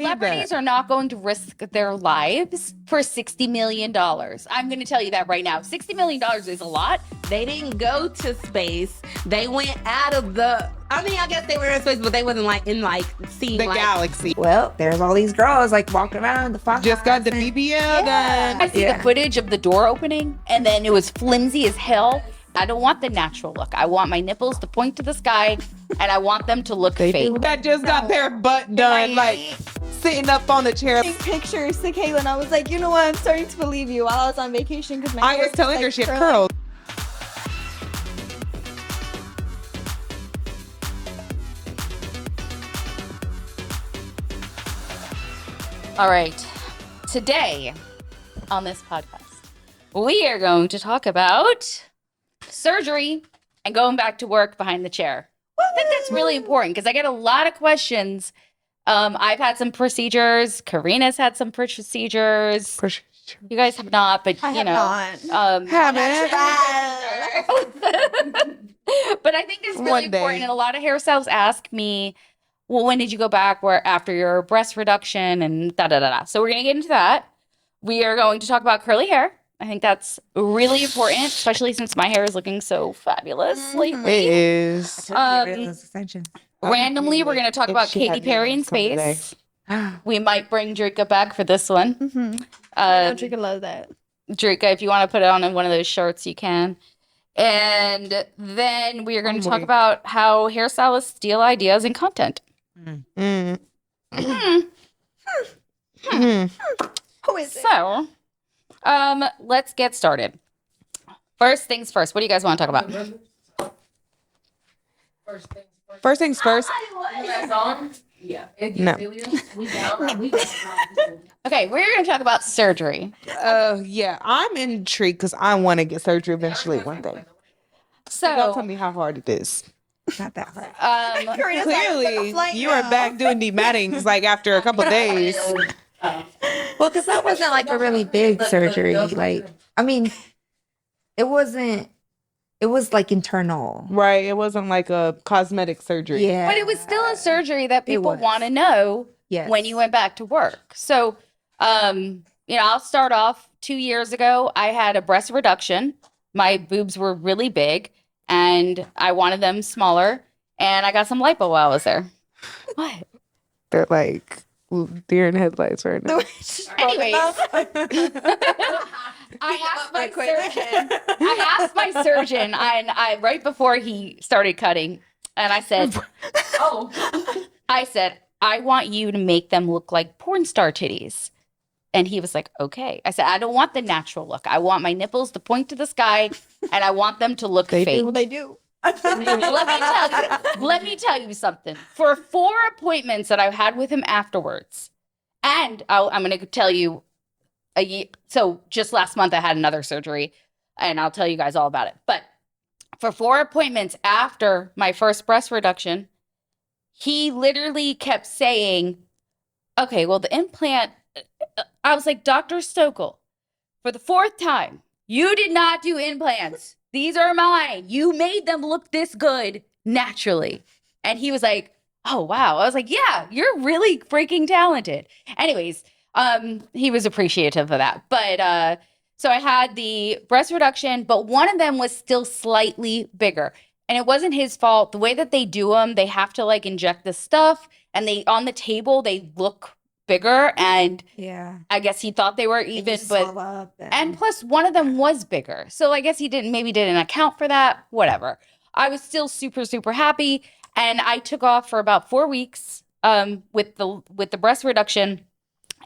Celebrities are not going to risk their lives for $60 million. I'm going to tell you that right now. $60 million is a lot. They didn't go to space. They went out of the, I mean, I guess they were in space, but they wasn't like in like seeing The like, galaxy. Well, there's all these girls like walking around the Fazal. Just got the BBL done. I see the footage of the door opening, and then it was flimsy as hell. I don't want the natural look. I want my nipples to point to the sky, and I want them to look fake. That just got their butt done, like sitting up on the chair. Pictures to Caitlin. I was like, you know what? I'm starting to believe you while I was on vacation because my I hair was telling like her she had curly. curls. All right. Today on this podcast, we are going to talk about surgery and going back to work behind the chair. I think that's really important because I get a lot of questions. I've had some procedures. Karina's had some procedures. You guys have not, but you know. Haven't. But I think it's really One day. important. And a lot of hairstylists ask me, well, when did you go back where after your breast reduction and da-da-da-da. So we're going to get into that. We are going to talk about curly hair. I think that's really important, especially since my hair is looking so fabulous lately. It is. Randomly, we're going to talk about Katy Perry in space. We might bring Drika back for this one. Drika loves that. Drika, if you want to put it on one of those shirts, you can. And then we are going to talk about how hairstylists steal ideas and content. Who is it? So, let's get started. First things first. What do you guys want to talk about? First things first. Yeah. No. Okay, we're going to talk about surgery. Yeah, I'm intrigued because I want to get surgery eventually one day. Don't So, tell me how hard it is. Not that hard. Karina's like, "Let's take a Clearly, flight you are now." back doing demattings like after a couple days. Well, because that wasn't like a really big surgery. Like, I mean, it wasn't. It was like internal. Right, it wasn't like a cosmetic surgery. Yeah. but it was still a surgery that people was. want to know Yes. when you went back to work. So, I'll start off 2 years ago. I had a breast reduction. My boobs were really big and I wanted them smaller. And I got some lipo while I was there. What? They're like deer in headlights right now. Anyways, I asked my surgeon, and I right before he started cutting, and I said, I want you to make them look like porn star titties. And he was like, okay. I said, I don't want the natural look. I want my nipples to point to the sky, and I want them to look fake. Well, they do. Let me tell you something. For 4 appointments that I've had with him afterwards, and I'm going to tell you so just last month I had another surgery, and I'll tell you guys all about it. But for 4 appointments after my first breast reduction, he literally kept saying, okay, well, the implant, I was like, Dr. Stokel, for the 4th time, you did not do implants. These are mine. You made them look this good naturally. And he was like, oh, wow. I was like, yeah, you're really freaking talented. Anyways, he was appreciative of that. But so I had the breast reduction, but one of them was still slightly bigger. And it wasn't his fault. The way that they do them, they have to like inject the stuff, and they on the table, they look bigger. And Yeah. I guess he thought they were They even, just but swell up and plus one of them was bigger. So I guess he didn't account for that. Whatever. I was still super, super happy. And I took off for about 4 weeks with the breast reduction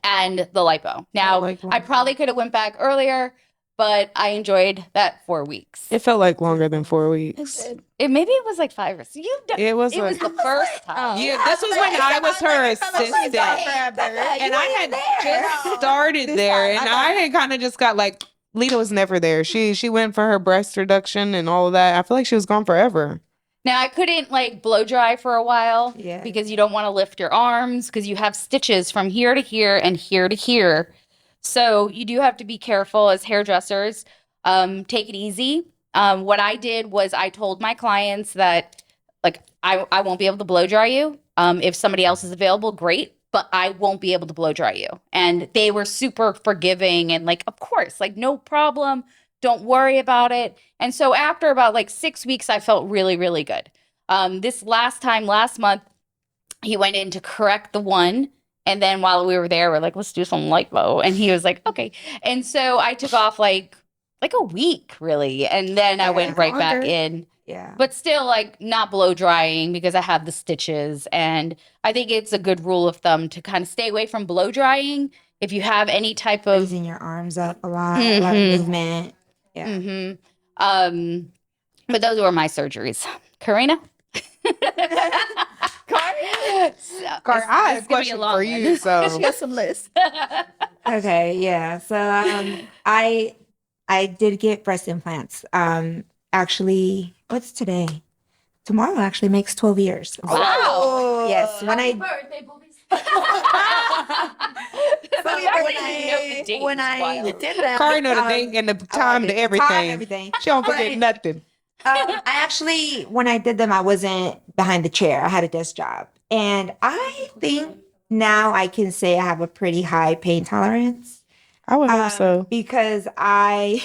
and the lipo. Now, I probably could have went back earlier, but I enjoyed that 4 weeks. It felt like longer than 4 weeks. Maybe it was like 5 or 6. It was It was the first time. Yeah, this was when I was her assistant. And I had just started there, and I had kind of just got like, Leda was never there. She went for her breast reduction and all of that. I feel like she was gone forever. Now, I couldn't like blow dry for a while because you don't want to lift your arms because you have stitches from here to here and here to here. So you do have to be careful as hairdressers. Take it easy. What I did was I told my clients that like I won't be able to blow dry you. If somebody else is available, great. but I won't be able to blow dry you. And they were super forgiving and like, of course, like no problem. Don't worry about it. And so after about like 6 weeks, I felt really, really good. This last month, he went in to correct the one. And then while we were there, we're like, let's do some lipo. And he was like, okay. And so I took off like a week really. And then I went right back in. Yeah. But still like not blow drying because I have the stitches. And I think it's a good rule of thumb to kind of stay away from blow drying if you have any type of Raising your arms up a lot of movement. Yeah. But those were my surgeries. Karina? Car, I had a question for you. So She got some lists. Okay, yeah. So I did get breast implants. Actually, what's today? Tomorrow actually makes 12 years. Wow. Yes, when I did that, Car know the date and the time to everything. everything. She don't forget nothing. I actually, when I did them, I wasn't behind the chair. I had a desk job, and I think now I can say I have a pretty high pain tolerance. I would hope so. Because I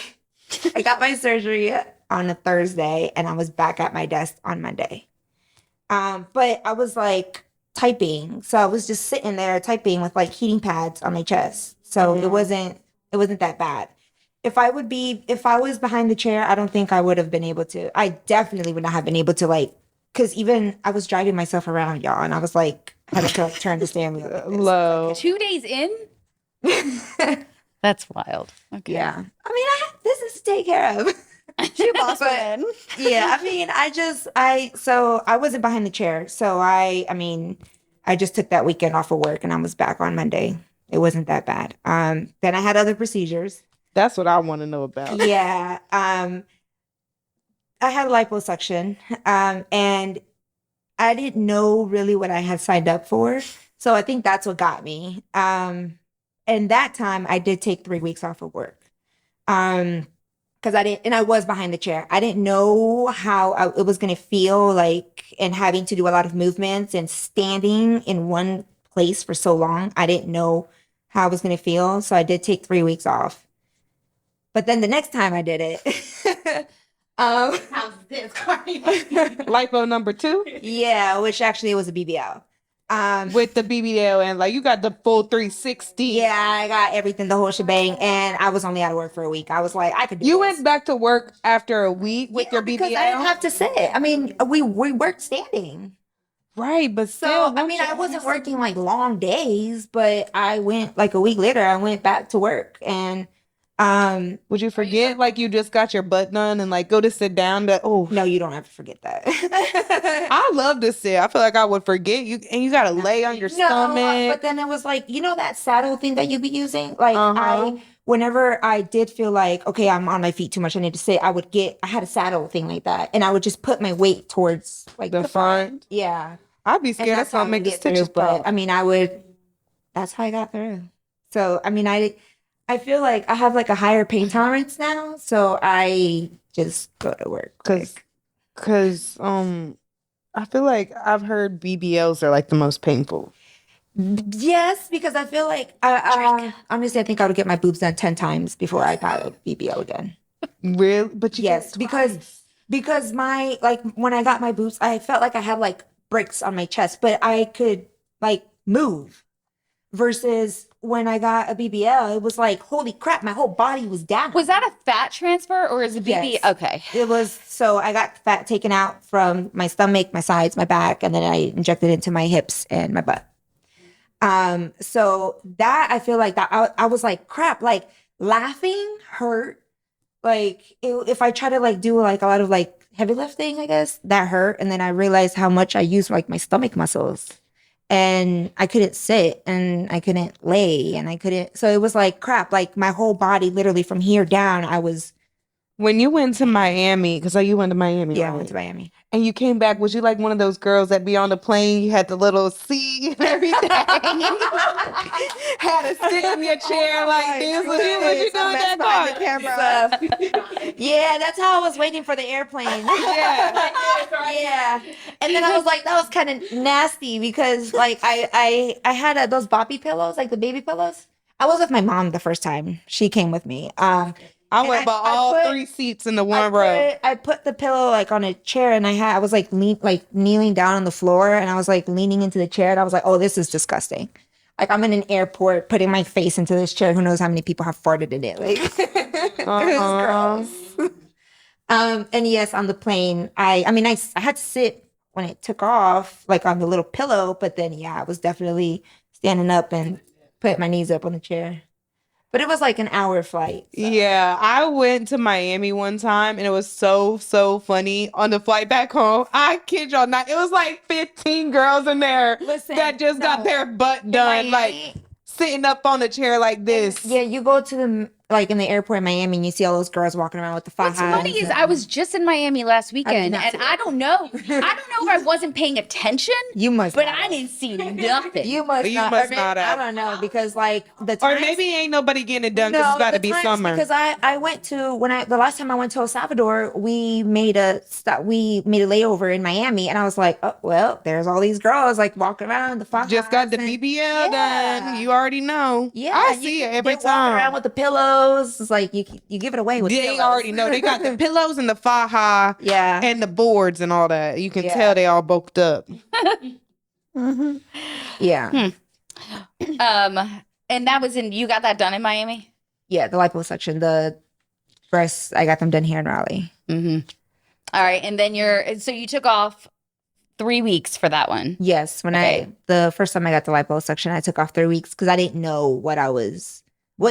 got my surgery on a Thursday and I was back at my desk on Monday. But I was like typing. So I was just sitting there typing with like heating pads on my chest. So it wasn't that bad. If I was behind the chair, I don't think I would have been able to. I definitely would not have been able to because even I was driving myself around, y'all, and I was like, I had to turn the steering wheel. Like Low. 2 days in? That's wild. Okay. Yeah. I mean, I have business to take care of. She boss woman. Yeah, I mean, so I wasn't behind the chair. So I just took that weekend off of work and I was back on Monday. It wasn't that bad. Then I had other procedures. That's what I want to know about. Yeah. I had liposuction. And I didn't know really what I had signed up for. So I think that's what got me. And that time I did take 3 weeks off of work. Because I was behind the chair. I didn't know how it was going to feel like, and having to do a lot of movements and standing in one place for so long. I didn't know how I was going to feel. So I did take 3 weeks off. But then the next time I did it, How's this, Cardi? Lipo number 2 yeah, which actually was a BBL. with the BBL and like you got the full 360. Yeah, I got everything, the whole shebang, and I was only out of work for a week. I was like, I could do You this. went back to work after a week with your BBL? Because I didn't have to sit. I mean, we worked standing. Right, but So, still. I mean, I wasn't working like long days, but I went like a week later, I went back to work. And would you forget like you just got your butt done and like go to sit down no, you don't have to forget that. I love to sit. I feel like I would forget you and you gotta lay on your stomach. But then it was like, that saddle thing that you be using? Like whenever I did feel like, okay, I'm on my feet too much, I need to sit, I had a saddle thing like that. And I would just put my weight towards like the front. Yeah. I'd be And scared that's how gonna I make the get through, stitches pop. but I mean, that's how I got through. So, I mean, I feel like I have like a higher pain tolerance now. So I just go to work. Cause I feel like I've heard BBLs are like the most painful. Yes, because I feel like honestly, I think I would get my boobs done 10 times before I got a BBL done. Really? But you Yes, because my when I got my boobs, I felt like I had like bricks on my chest, but I could like move. Versus when I got a BBL, it was like, holy crap, my whole body was down. Was that a fat transfer or is it BB? Yes. Okay. It was, so I got fat taken out from my stomach, my sides, my back, and then I injected into my hips and my butt. So that, I feel like that I was like, crap, like laughing hurt. Like if I try to like do like a lot of like heavy lifting, I guess that hurt. And then I realized how much I use like my stomach muscles. And I couldn't sit and I couldn't lay and so it was like crap, like my whole body literally from here down, I was When you went to Miami, because you went to Miami, Yeah, I right? went to Miami. And you came back, was you like one of those girls that be on the plane, you had the little seat and everything? Had to sit in your chair like this? Was you doing that part? Yeah, that's how I was waiting for the airplane. Yeah. Yeah. And then I was like, that was kind of nasty because like I had those boppy pillows, like the baby pillows. I was with my mom the first time. She came with me. I went by all put- 3 seats in the one row. I put the pillow like on a chair and I was like kneeling down on the floor and I was like leaning into the chair and I was like, oh, this is disgusting. Like I'm in an airport putting my face into this chair. Who knows how many people have farted in it? Like it was gross. And yes, on the plane, I had to sit when it took off, like on the little pillow, but then yeah, I was definitely standing up and put my knees up on the chair. But it was like an hour flight. So. Yeah, I went to Miami one time and it was so funny on the flight back home. I kid y'all not. It was like 15 girls in there that just got their butt done, like sitting up on a chair like this. Yeah, you go to the like in the airport in Miami and you see all those girls walking around with the fajas. What's funny is I was just in Miami last weekend, and I don't know if I wasn't paying attention. You must, but I didn't see nothing. You must not have. I don't know because like the or maybe ain't nobody getting it done because it's about to be summer. Because I went to the last time I went to El Salvador, we made a layover in Miami, and I was like, oh well, there's all these girls like walking around the fajas. Just got the BBL done. You already know. Yeah, I see it every time. Walking around with the pillows. It's like you give it away with they pillows. already know. They got the pillows and the faja, yeah, and the boards and all that. You can tell they all bulked up. mm-hmm. Yeah. And that was you got that done in Miami? Yeah, the liposuction, the breasts, I got them done here in Raleigh. Mm-hmm. All right, and then so you took off 3 weeks for that one. Yes, the first time I got the liposuction, I took off 3 weeks because I didn't know what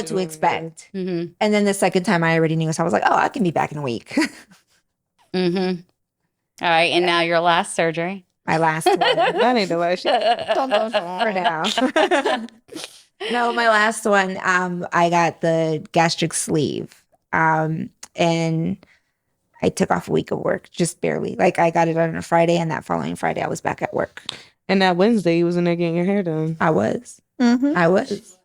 to expect. Mm-hmm. And then the second time I already knew, so I was like, oh, I can be back in a week. Mm-hmm. All right, and now your last surgery. My last one. That ain't the last shit. For now. No, my last one, I got the gastric sleeve. And I took off a week of work, just barely. Like I got it on a Friday, and that following Friday I was back at work. And that Wednesday you was in there getting your hair done. I was. Mm-hmm. I was.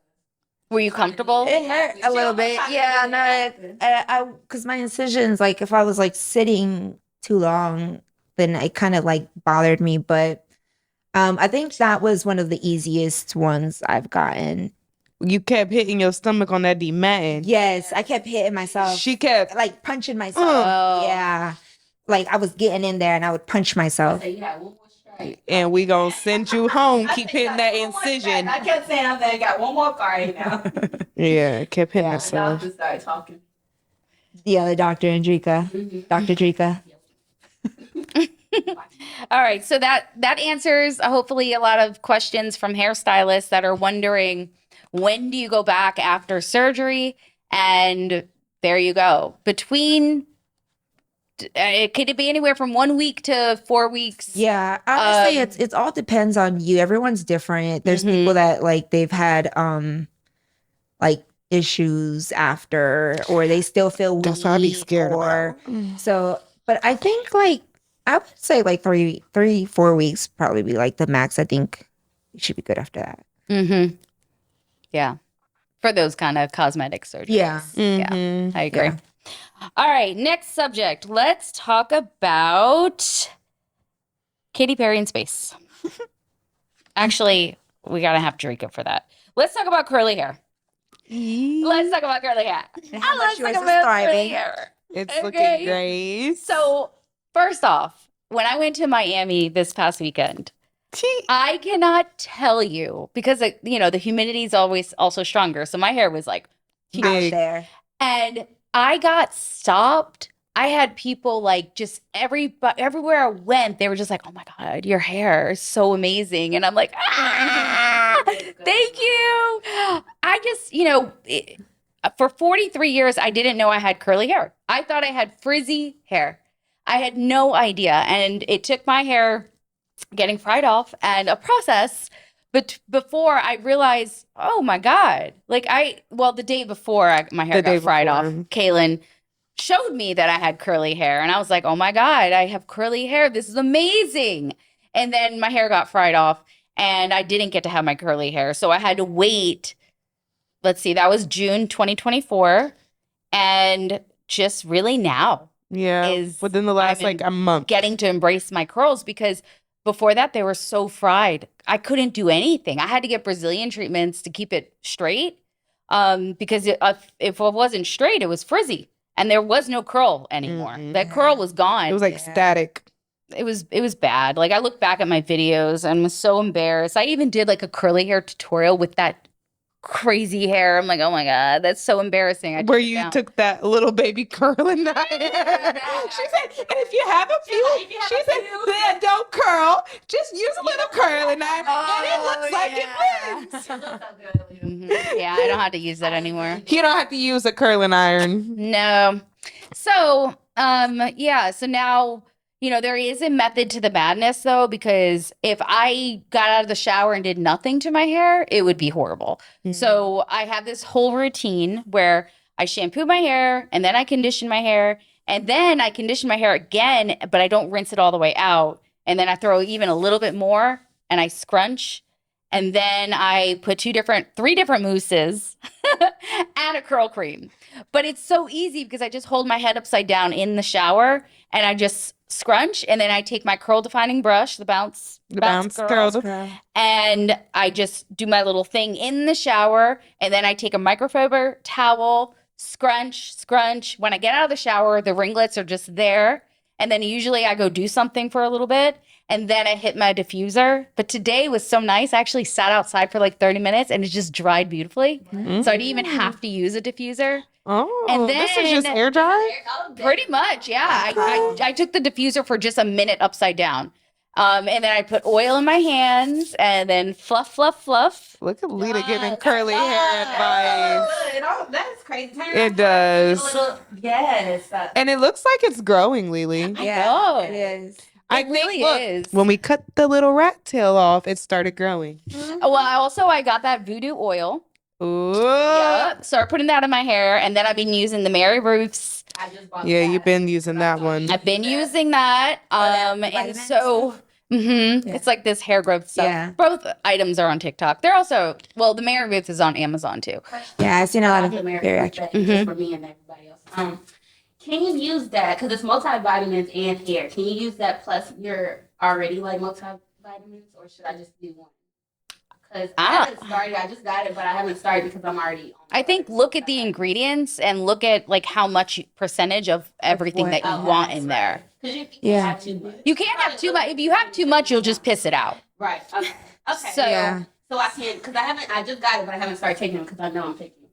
Were you comfortable? It hurt a little bit. Yeah, no, because my incisions, like if I was like sitting too long, then it kind of like bothered me. But I think that was one of the easiest ones I've gotten. You kept hitting your stomach on that DeMatting. Yes, I kept hitting myself. She kept like punching myself. Yeah, like I was getting in there and I would punch myself. And we gonna send you home. Keep hitting that incision. I kept saying, I got one more fight now. Yeah, kept hitting The herself. doctor started talking. Yeah, the doctor and Drika. Dr. Drika. All right, so that answers hopefully a lot of questions from hairstylists that are wondering, when do you go back after surgery? And there you go. Between it could be anywhere from 1 week to 4 weeks. Yeah, honestly, it's all depends on you. Everyone's different. There's people that like they've had like issues after, or they still feel weak. That's what I'd be scared about. So, but I think like I would say like 4 weeks probably be like the max. I think you should be good after that. Mm-hmm. Yeah, for those kind of cosmetic surgeries. Yeah. Yeah, I agree. Yeah. All right, next subject. Let's talk about Katy Perry in space. Actually, we gotta have Drika for that. Let's talk about curly hair. Let's talk about curly hair. how much Let's yours talk is about thriving. curly hair. It's Okay. looking great. So, first off, when I went to Miami this past weekend, I cannot tell you because the humidity is always also stronger. So my hair was like Out Big. there. and I got stopped. I had people like just everywhere I went, they were just like, "Oh my God, your hair is so amazing." And I'm like, thank you. I just, for 43 years, I didn't know I had curly hair. I thought I had frizzy hair. I had no idea. And it took my hair getting fried off and a process. But before I realized, oh my God, the day before my hair got fried off, Kaylin, showed me that I had curly hair. And I was like, oh my God, I have curly hair. This is amazing. And then my hair got fried off and I didn't get to have my curly hair. So I had to wait. Let's see, that was June 2024. And just really now is within the last I'm like a month. getting to embrace my curls, because before that they were so fried. I couldn't do anything. I had to get Brazilian treatments to keep it straight. Because if it wasn't straight, it was frizzy and there was no curl anymore. That curl was gone. It was like static. It was bad. Like I look back at my videos and was so embarrassed. I even did like a curly hair tutorial with that crazy hair. I'm like, oh my God, that's so embarrassing. Where you took that little baby curling iron. She said, and if you have a few, she said, then don't curl. Just use a little curling iron, and it looks like it wins. Yeah, I don't have to use that anymore. You don't have to use a curling iron. No. So, yeah. So now, there is a method to the madness though, because if I got out of the shower and did nothing to my hair, it would be horrible. So I have this whole routine where I shampoo my hair and then I condition my hair and then I condition my hair again, but I don't rinse it all the way out. And then I throw even a little bit more and I scrunch. And then I put three different mousses and a curl cream. But it's so easy because I just hold my head upside down in the shower and I just scrunch. And then I take my curl defining brush, the bounce curl, and I just do my little thing in the shower. And then I take a microfiber towel, scrunch. When I get out of the shower, the ringlets are just there. And then usually I go do something for a little bit. And then I hit my diffuser. But today was so nice. I actually sat outside for like 30 minutes and it just dried beautifully. So I didn't even have to use a diffuser. Oh, and then, this is just air dry? Pretty much, yeah. I took the diffuser for just a minute upside down. And then I put oil in my hands and then fluff. Look at Leda giving curly hair advice. That's crazy. It does. Yes. And it looks like it's growing, Lily. Yeah, It is. It really is. When we cut the little rat tail off, it started growing. Well, I got that voodoo oil. Ooh. Yeah. Started putting that in my hair. And then I've been using the Mary Ruth's. Yeah, you've been using that one. I've been using that. And so it's like this hair growth stuff. Yeah. Both items are on TikTok. They're also, the Mary Ruth is on Amazon too. Yeah, I've seen a lot of American very actual. just for me and everybody else. Can you use that, because it's multivitamins and hair, can you use that plus you're already like multivitamins, or should I just do one? Because I haven't started. I just got it, but I haven't started because I'm already on. I think look at the ingredients and look at like how much percentage of everything that you want in there. Because you can't have too much. You can't have too much. If you have too much, you'll just piss it out. Right. Okay. So So I can't, because I just got it, but I haven't started taking them because I know I'm taking them.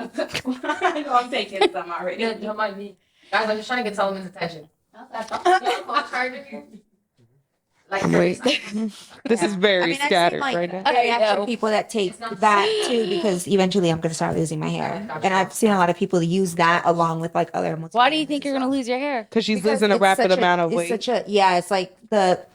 I know I'm taking some already. You might be. Guys, I'm just trying to get Solomon's attention. Wait. This is very I've scattered seen, right now. very actual people that take that too, because eventually I'm going to start losing my hair. And I've seen a lot of people use that along with like other. Why do you think you're going to lose your hair? Because she's losing a rapid amount of weight. It's like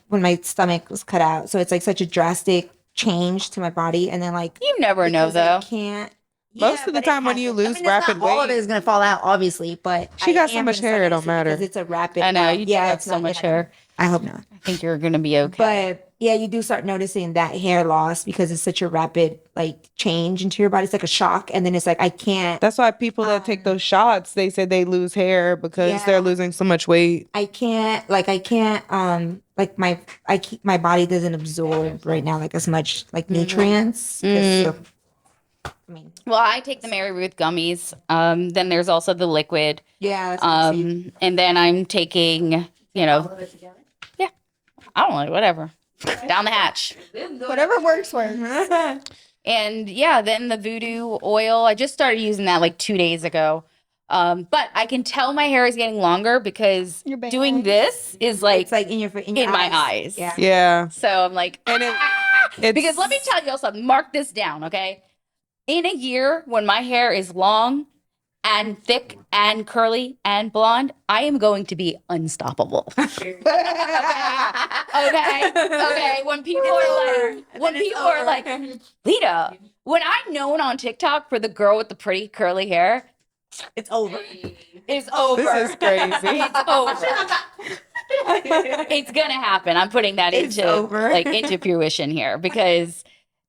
when my stomach was cut out. So it's like such a drastic change to my body. And then like. You never know though. I can't. Most of the time when you lose rapid weight. All of it is going to fall out, obviously, but. She got so much hair, it don't matter. Because it's a rapid. I know, you do have it's so not much gonna- hair. I hope not. I think you're going to be okay. But yeah, you do start noticing that hair loss because it's such a rapid like change into your body. It's like a shock. And then it's like, I can't. That's why people that take those shots, they say they lose hair because they're losing so much weight. I can't, like my body doesn't absorb right now like as much like nutrients. Well, I take the Mary Ruth gummies. Then there's also the liquid. Yeah. That's what I'm saying. And then I'm taking, yeah, I don't know, whatever. Down the hatch. Whatever works. And yeah, then the voodoo oil, I just started using that like 2 days ago. But I can tell my hair is getting longer because Your bangs. doing this is like It's like in your my eyes. Yeah. Yeah. So I'm like, And because let me tell you something, mark this down, okay? In a year, when my hair is long and thick and curly and blonde, I am going to be unstoppable. Okay. When people are like, Leda, when I'm known on TikTok for the girl with the pretty curly hair, It's over. It's over. This is crazy. It's over. It's gonna happen. I'm putting that It's into over. into fruition here because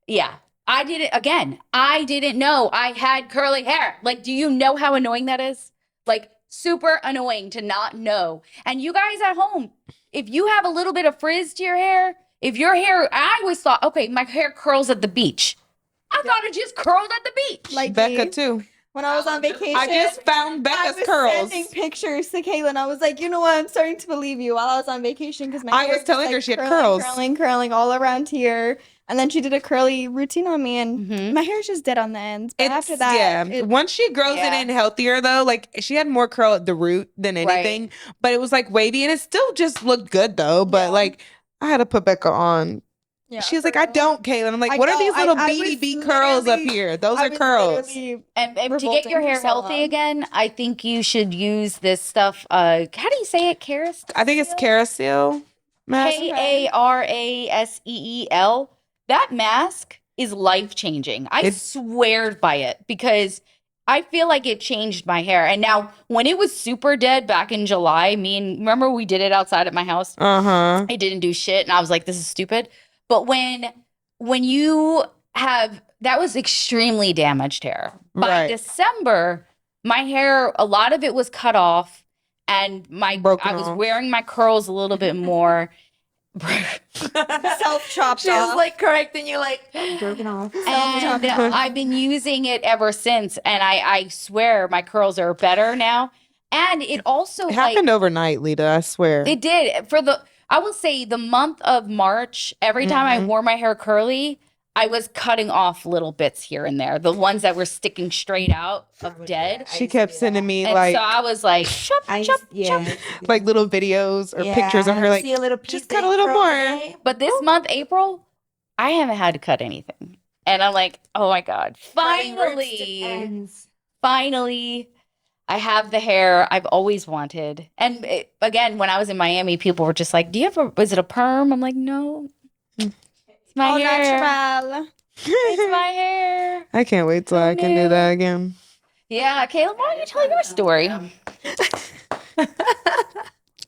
yeah, I did it again. I didn't know I had curly hair. Like, do you know how annoying that is? Like, super annoying to not know. And you guys at home, if you have a little bit of frizz to your hair, if your hair, I always thought, okay, my hair curls at the beach. I thought it just curled at the beach. Like Becca too. when I was on vacation, I just found I Becca's was curls. sending pictures to Kayla, and I was like, you know what? I'm starting to believe you. While I was on vacation, because my I hair was just, telling her like, she had curling, curls. curling all around here, and then she did a curly routine on me, and Mhm. my hair's just dead on the ends. But It's after that, yeah. Once she grows Yeah. it in healthier though, like she had more curl at the root than anything, but it was like wavy and it still just looked good though. But Yeah. like I had to put Becca on. yeah, She was for like, I real. don't, Kayla. I'm like, I what are don't. these little I beady was bead curls up literally- here? Those I are was curls. literally And to get revolting your for hair so healthy long. again, I think you should use this stuff. How do you say it? Karis? I think it's carousel mask. Karaseel. That mask is life changing. I It's- swear by it because I feel like it changed my hair. And now, when it was super dead back in July, remember we did it outside at my house? Uh-huh. I didn't do shit, and I was like, this is stupid. But when you have that was extremely damaged hair. By Right. December, my hair, a lot of it was cut off, and I was off. wearing my curls a little bit more. self chopped She was off. like correcting you, like broken off. And I've been using it ever since, and I swear my curls are better now. And it also It happened overnight, Leda, I swear. it did I will say the month of March, every time I Mhm. wore my hair curly, I was cutting off little bits here and there, the ones that were sticking straight out of dead. She kept sending me And like so I was like, chop, chop, chop. like little videos or pictures of her like see a little just cut a little more. But this month, April, I haven't had to cut anything. And I'm like, oh my God, finally, I have the hair I've always wanted. And again, when I was in Miami, people were just like, is it a perm? I'm like, no, it's my All hair. natural. It's my hair. I can't wait till I can do that again. Yeah, Caleb, why don't you tell your story?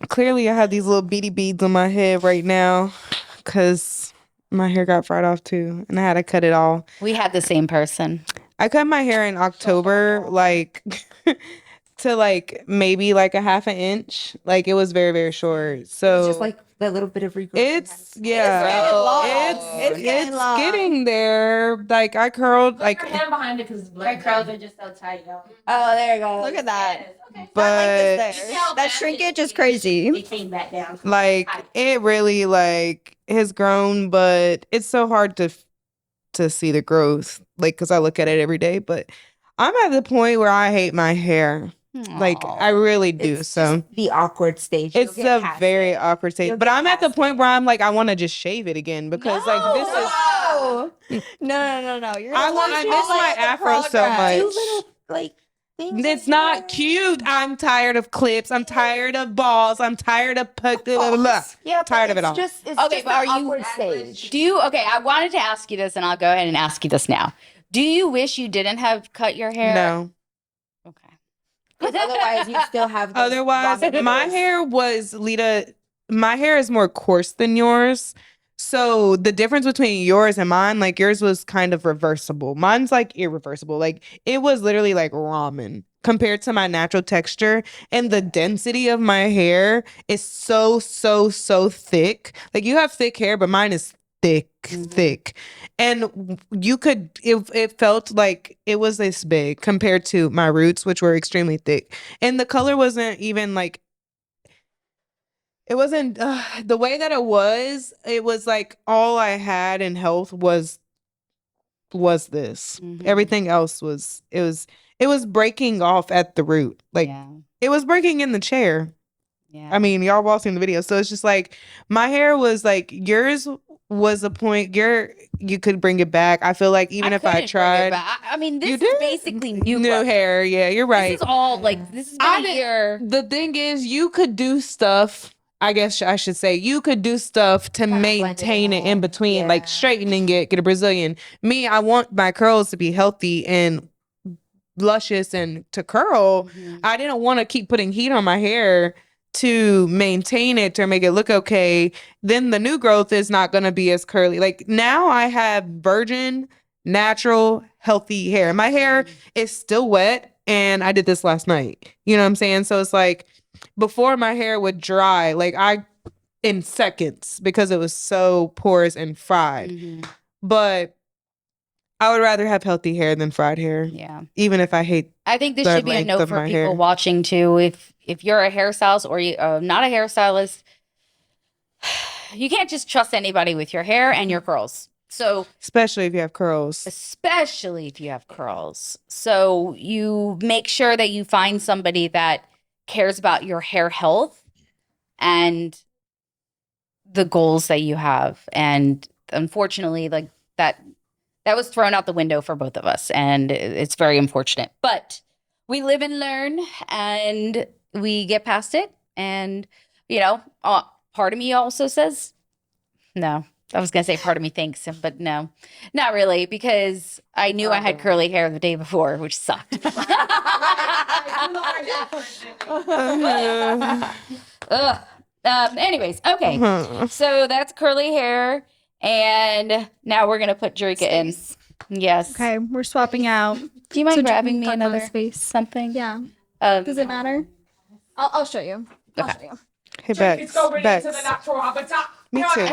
Clearly, I have these little beady beads on my head right now because my hair got fried off too, and I had to cut it all. We had the same person. I cut my hair in October, like to like maybe like a half an inch. Like it was very, very short. So It's just like that little bit of regrowth. it's yeah, It's getting long. getting there. Like I curled like, Put your hand behind it because my curls are just so tight, y'all. Oh, there you go. Look at that. Okay. but That shrinkage is crazy. It came back down. like it really like has grown, but it's so hard to see the growth. Like because I look at it every day, but I'm at the point where I hate my hair. Like I really do. It's So just the awkward stage. it's You'll a get past very it. awkward stage. You'll But get I'm at the past point where I'm like, I want to just shave it again because like this is. No. You're I miss my afro so Do much. little like things. It's not cute. I'm tired of clips. I'm tired of balls. I'm tired of blah, blah, blah. Yeah, Tired of it all. It's Okay, just but are the you- awkward stage. I wanted to ask you this, and I'll go ahead and ask you this now. Do you wish you didn't have cut your hair? No. Okay. Because otherwise, you still have. those Otherwise, raw my noodles. hair was Leda. My hair is more coarse than yours. So the difference between yours and mine, like yours was kind of reversible. Mine's like irreversible. Like it was literally like ramen compared to my natural texture. And the density of my hair is so thick. Like you have thick hair, but mine is thick. And you could, it felt like it was this big compared to my roots, which were extremely thick. And the color wasn't even like, it wasn't the way that it was like all I had in health was this. Mhm. Everything else it was breaking off at the root. Like yeah. it was breaking in the chair. Yeah. I mean, y'all watching the video. So it's just like my hair was like yours was a point you could bring it back. I feel like even if I couldn't bring it tried back. I mean, this You is did? basically new new growth. hair. Yeah, you're right. This is all like this is I been a didn't- year. The thing is, you could do stuff. I guess I should say you could do stuff to Kinda blend it maintain it in out. between, like Yeah. straightening it, get a Brazilian. Me, I want my curls to be healthy and luscious and to curl, I didn't want to keep putting heat on my hair to maintain it, to make it look okay. Then the new growth is not going to be as curly. Like now I have virgin, natural, healthy hair. My hair is still wet, and I did this last night. You know what I'm saying? So it's like before my hair would dry, like in seconds, because it was so porous and fried. But I would rather have healthy hair than fried hair. Yeah. Even if I hate I think this the should be a length note of for my people hair. watching too. If you're a hairstylist or you not a hairstylist, you can't just trust anybody with your hair and your curls. So especially if you have curls. especially if you have curls. So you make sure that you find somebody that cares about your hair health and the goals that you have. And unfortunately, like that was thrown out the window for both of us, and it's very unfortunate. But we live and learn, and we get past it. And you know, part of me also says, no. I was gonna say part of me thanks him, but no, not really, because I knew I had curly hair the day before, which sucked. Ugh. Anyways, okay. So that's curly hair, and now we're gonna put Drika in. Yes. Okay, we're swapping out. Do you mind So grabbing me talk about another space? something? Yeah. Um, Does it matter? I'll show you. I'll show you. Hey, Bex. It's going Bex. into the natural habitat. Me too.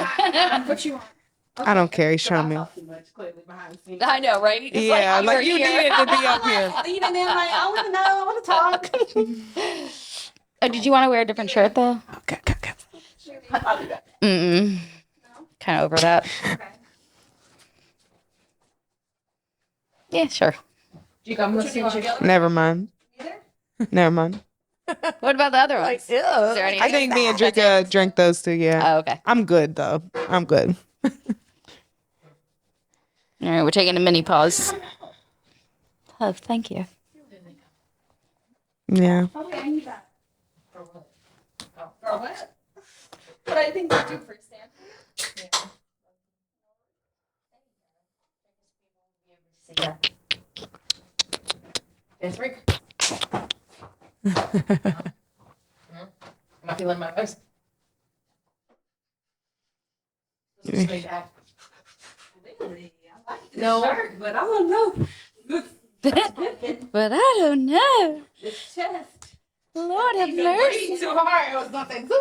What you want? I don't care. He's showing me. I know, right? It's Yeah, you like were you here. needed to be up here. Even then, like, I want to know. I want to talk. Oh, did you want to wear a different shirt though? Okay, okay, okay. Mm-mm. Kind of over that. Yeah, sure. Never mind. Never mind. What about the other ones? Is there any? I think me and Drika drank those two. Yeah. Oh, okay. I'm good though. I'm good. All right, we're taking a mini pause. Oh, thank you. Yeah. But I think they do for It's Rick. Am I feeling my voice? No, but I don't know. But I don't know. It's chest. Lord have mercy. Too hard. It was nothing. So,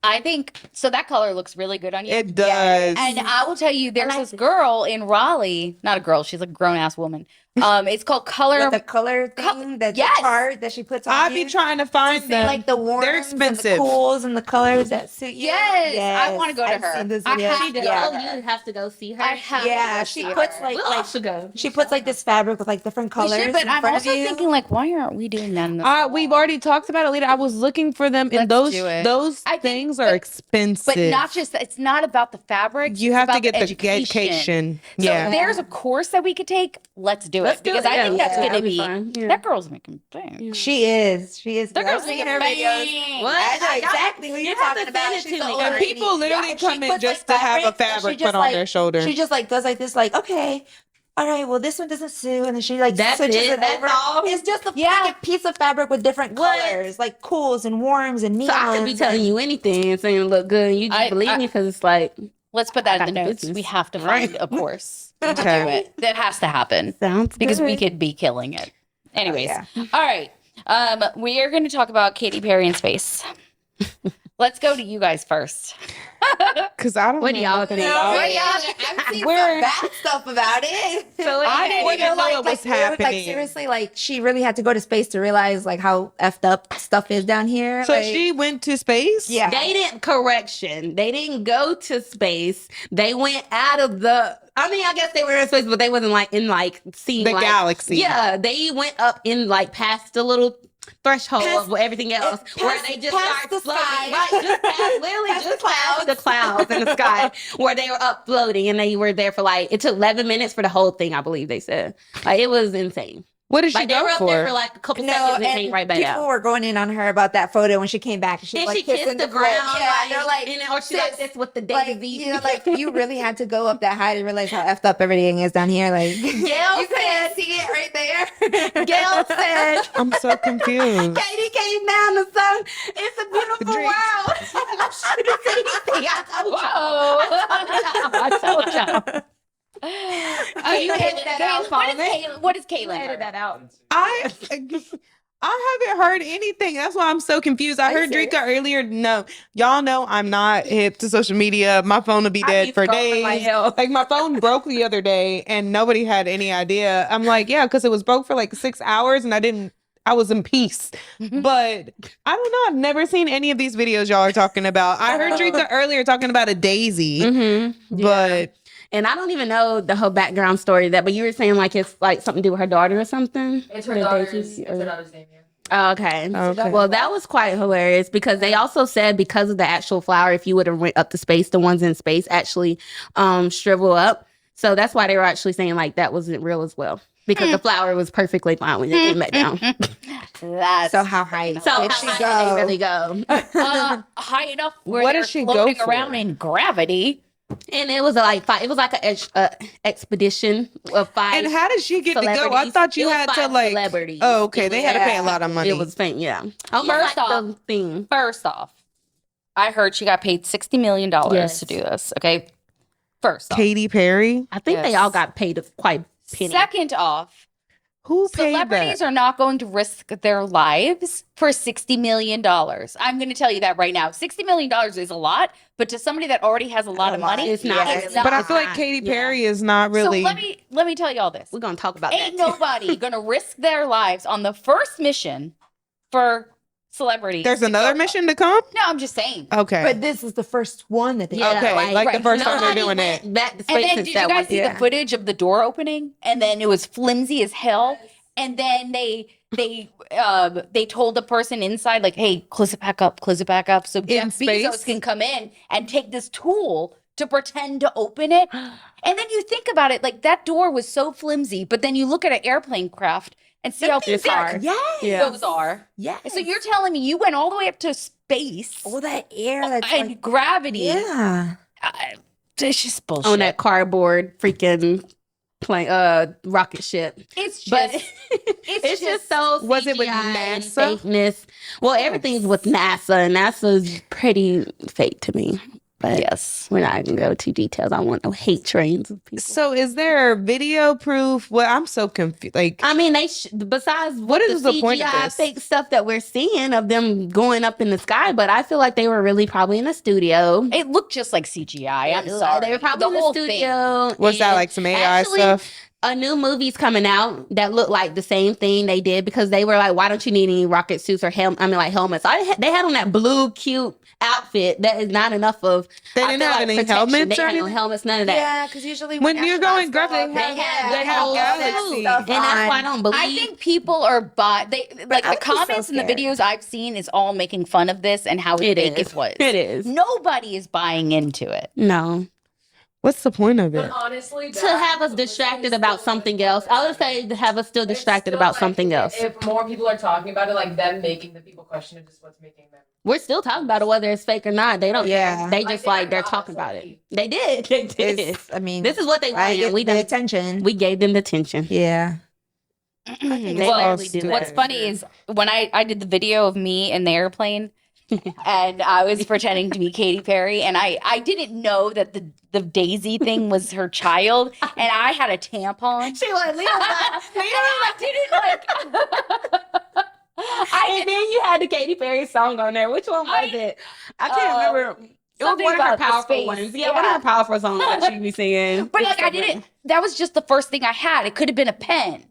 I think so. That color looks really good on you. It does. And I will tell you, there's this girl in Raleigh. Not a girl. She's a grown ass woman. It's called Color. With the color thing, that Yes. the chart that she puts on I be you. trying to find See, them. like the warms They're and expensive. the cools and the colors that suit you. Yes, I wanna go to I've her. seen those I videos. have She to does. go. Oh, you have to go see her. I have. Yeah, to she see puts her. like We'll also go. she puts like this fabric with like different We colors. should, but in I'm front also of you. thinking like, why aren't we doing that in the? We've already talked about it, Leda. I was looking for them, and Let's do it. those I think- things but- are expensive. But not just. It's not about the fabric. You it's have to about get the education. education. So Yeah. if there's a course that we could take, let's do Let's it, do because it. I think Yeah, that's yeah, gonna that'd be be. fun. Yeah. That girl's making bangs. She is. She is. That girl's I've seen making her videos. bangs. What? I know I- exactly who you're you have talking to about. send it She's to the me. old And lady. people literally Yeah, she come in puts, just like, to have a and she fabric just, put on their shoulder. She just like does like this, like, okay, all right, well this one doesn't suit, and then she like That's switches it? it That's over. all? It's just a Yeah. freaking piece of fabric with different What? colors, like cools and warms and neons. So I could be telling you anything and saying it look good, and you just believe me because it's like Let's put that in the Back to notes. business. We have to find a course to do Okay. it. That has to happen sounds because we good. could be killing it. Anyways, yeah. all right. We are going to talk about Katy Perry and space. Let's go to you guys first. Because I don't What do know. y'all think? I've seen Where- some bad stuff about it. So I didn't Where even they're know it was like, happening. seriously, like she really had to go to space to realize like how effed up stuff is down here. So like, she went to space? yeah. They didn't correction. They didn't go to space. They went out of the. I mean, I guess they were in space, but they wasn't like in like seeing The like, galaxy. Yeah, they went up in like past the little threshold Past- of everything else, where past- they just past start the floating. sky. Right, just past, literally Past just the past the clouds in the sky, where they were up floating, and they were there for like it took 11 minutes for the whole thing. I believe they said like it was insane. What did she Like they go were up there for? for like a couple No, seconds and and came right back people out. were going in on her about that photo when she came back. She was And like she kissed kissing the floor. ground. Yeah, they're like, and or she like sis, this with the like, daisy. you know, like you really had to go up that high to realize how effed up everything is down here. Like, Gail you said, couldn't see it right there. Gail said, I'm so confused. Katy came down the sun. It's a beautiful Drink. world. I shouldn't say anything. I told y'all. Oh, you edit edit that that out, out. Father. What is Caitlin? Edit that out. I haven't heard anything. That's why I'm so confused. I heard Drika earlier. No, y'all know I'm not hip to social media. My phone will be dead for days. Like my phone broke the other day and nobody had any idea. I'm like, yeah, because it was broke for like 6 hours and I was in peace. But I don't know. I've never seen any of these videos y'all are talking about. I heard Drika earlier talking about a daisy, but And I don't even know the whole background story of that, but you were saying like it's like something to do with her daughter or something? It's her The daughter's, Daisies, it's or- her daughter's name, yeah. Oh, okay. Okay. Well, that was quite hilarious because they also said because of the actual flower, if you would have went up to space, the ones in space actually shrivel up. So that's why they were actually saying like that wasn't real as well. Because the flower was perfectly fine when it came back down. That's So how high So did how she high go? did they really go? high enough where What they're did she floating go for? around in gravity. And it was like it was like a expedition of 5. and how did she get to go? I celebrities. thought you It was had to 5 like. celebrities. Oh, okay. It They was- had to pay a lot of money. It was fame, yeah. Almost First like off- the thing. First off, I heard she got paid $60 million Yes. to do this. Okay. First off. Katy Perry. I think they Yes. all got paid a quite penny. Second off, Who paid celebrities that? are not going to risk their lives for $60 million. I'm going to tell you that right now. $60 million is a lot, but to somebody that already has a lot of money, It's not. it's Yeah, But I not. feel like Katy Yeah. Perry is not really. So let me tell you all this. We're gonna talk about Ain't that. nobody going to risk their lives on the first mission for celebrities. There's to another go- mission to come. No, I'm just saying. Okay. But this is the first one that they Yeah, Okay, like the right. first time they're Nobody doing it. went back to And space then since did that you guys one. see Yeah. the footage of the door opening? And then it was flimsy as hell. And then they told the person inside, like, hey, close it back up, so Jeff space? Bezos can come in and take this tool to pretend to open it. And then you think about it, like that door was so flimsy, but then you look at an airplane craft and see how It's thick hard. Yes. those are. Yes. So you're telling me you went all the way up to space all that air that's and like, gravity. yeah. It's just bullshit. On that cardboard freaking plane, rocket ship. It's just, But it's just so Was it with CGI and NASA? fakeness. Well, everything's with NASA, and NASA's pretty fake to me. But yes. we're not gonna go too details. I want no hate trains of people. So is there video proof? Well, I'm so confused. Like, I mean, besides what is the point of CGI this? fake stuff that we're seeing of them going up in the sky, but I feel like they were really probably in a studio. It looked just like CGI. I'm sorry. They were probably in the whole studio. was that and like some AI actually, stuff? a new movie's coming out that looked like the same thing they did because they were like, why don't you need any rocket suits or helmets? They had on that blue cute outfit that is not enough of. They I didn't feel have like any protection. helmets They or had no anything? helmets, none of that. Yeah, because usually When you're going astronauts go gravity, up, They had they have all galaxy. that. And that's why I don't believe. I think people are like I the would be so comments and the scared. videos I've seen is all making fun of this and how it fake is. it was. It is. Nobody is buying into it. No. What's the point of it? But honestly, To have us distracted about something else. I would say to have us still distracted about something else. If more people are talking about it, like them making the people question it, is what's making them. We're still talking about it, whether it's fake or not. They don't. Yeah. They just Like, they're they talking got about us, it. They did. They did. It's, I mean, This is what they I wanted. get We the done. attention. We gave them the attention. Yeah. They Well, literally do What's that. funny is when I did the video of me in the airplane and I was pretending to be Katy Perry and I didn't know that the Daisy thing was her child and I had a tampon. She was I didn't like and then you had the Katy Perry song on there. Which one was it? I can't remember. It was something one of her about the powerful space. ones. Yeah, one of her powerful songs that she be singing. But like I didn't. That was just the first thing I had. It could have been a pen,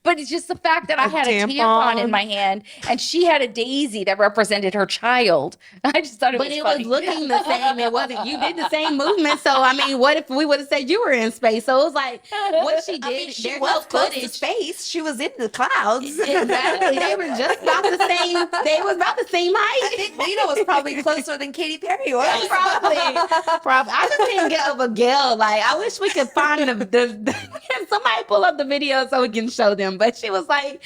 but it's just the fact that I had a tampon in my hand and she had a daisy that represented her child. I just thought it But was it funny. was looking the same. It wasn't. You did the same movement. So I mean, what if we would have said you were in space? So it was like what she did. I mean, she there's was no close to footage. space. She was in the clouds. Exactly. They were just about the same. They was about the same I height. think Leda was probably closer than Katy Perry was. Probably. I just didn't get over Gail. Like, I wish we could find the somebody pull up the video so we can show them. but she was like,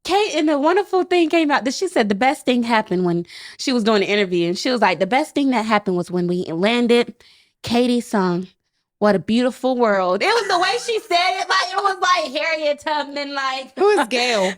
Kate, and the wonderful thing came out that she said the best thing happened when she was doing the interview. And she was like, the best thing that happened was when we landed. Katy sung "What a Beautiful World." It was the way she said it. Like, it was like Harriet Tubman. Like, Who is Gail?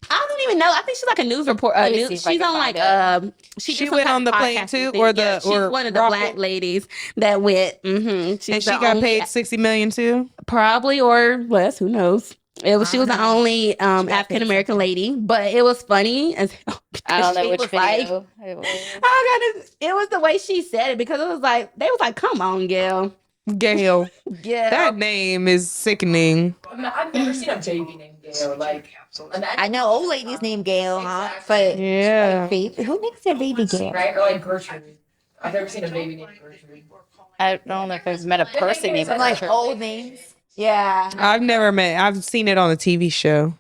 I don't even know. I think she's like a news reporter. Let me see if I She's can on find like She did some went type on the of plane podcasting too, thing. or Yeah, she's one of the rocket? black ladies that went. And she got paid $60 million too. Probably or less. Who knows? It was. She was the only African American lady, but it was funny as hell. I don't know She which was like, video it was. it was the way she said it because it was like they was like, "Come on, Gail." Gail. Yeah. That name is sickening. I've never seen a baby named Gail. Like, I know old ladies named Gail, huh? But Yeah. who names their baby Gail? right? Or like Gertrude. I've never seen a baby named Gertrude. I don't know if I've met a person named Some like Gertrude. old names. Yeah. I've seen it on a TV show.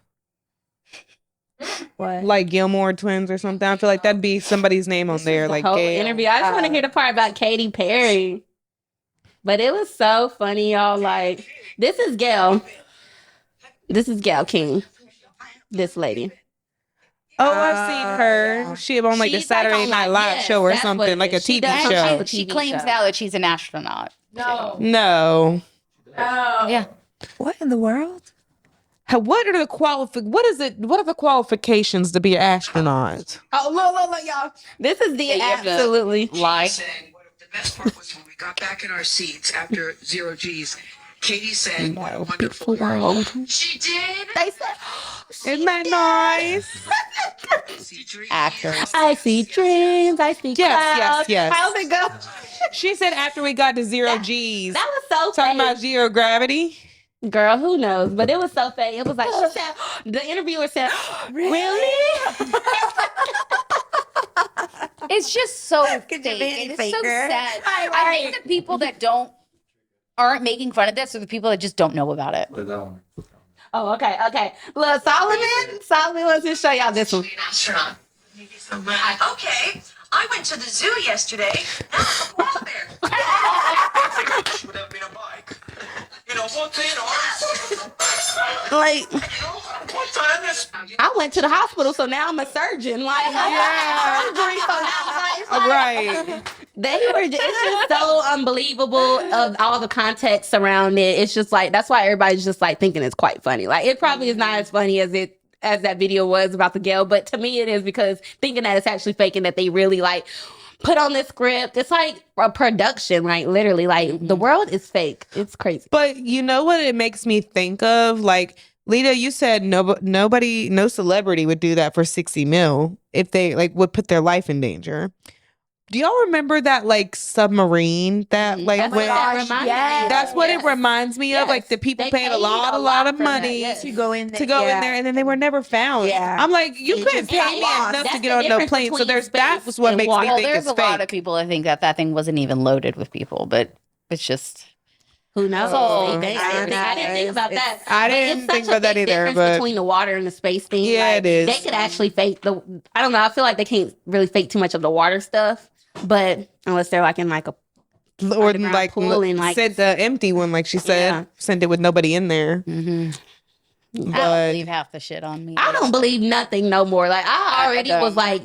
What? Like Gilmore Twins or something. I feel like that'd be somebody's name on there. Like whole Gail. interview. I just want to hear the part about Katy Perry. But it was so funny, y'all. Like, this is Gail. This is Gail King. This lady. Oh, I've seen her. She on like the She's, like, Saturday on, Night like, Live yes, show or that's what something, it like a is. She TV does show. have a She TV claims show. now that she's an astronaut. No. No. Yeah. What in the world? What are the What are the qualifications to be an astronaut? Oh, look, y'all. This is the you have to absolutely. lie. Saying the best part was when we got back in our seats after 0 G's. Katy said, "What a wonderful world." She did. They said, Isn't that nice? Actors. I see dreams. I see Yes, clouds. yes. How's it go? She said after we got to 0 G's. That was so Talking fake. about zero gravity. Girl, who knows? But it was so fake. It was like she said. The interviewer said, "Really?" It's just so Could fake. you be any And it's so faker? sad. Right, I right. think the people that aren't making fun of this are the people that just don't know about it. Oh, okay. Look, Solomon wants to show y'all this one. Astronaut. Okay, I went to the zoo yesterday. Now I'm a koala bear. Would have been a bike. You know, what's in ours? Like, What time is? I went to the hospital, so now I'm a surgeon. Like, Yeah. surgery, so now it's like, Right. it's just so unbelievable of all the context around it. It's just like, that's why everybody's just like thinking it's quite funny. Like, it probably is not as funny as that video was about the Gail, but to me it is, because thinking that it's actually fake and that they really like put on this script. It's like a production, like literally, like the world is fake. It's crazy. But you know what it makes me think of? Like, Leda, you said no celebrity would do that for 60 mil if they like would put their life in danger. Do y'all remember that like submarine that like That's went? what that reminds me of. That's what it reminds me of. Yes. Like the people They paying a paid lot of for that, money yes. To go in there. to go in there, and then they were never found. Yeah. I'm like, you They couldn't just pay got me lost. enough to That's get the on no difference plane. So between that space was what and makes water. me Well, think there's it's a lot of fake. people that think that thing wasn't even loaded with people, but it's just Who knows? So, I didn't think about that. I But didn't it's think such a about that big either, difference but- between the water and the space thing. Yeah, like, it is. They could actually fake I don't know. I feel like they can't really fake too much of the water stuff, but unless they're like in like a Or underground like, pool and, like- sent the empty one, like she said, Yeah. sent it with nobody in there. I don't But believe half the shit on me. I don't believe nothing no more. Like I already don't. was like,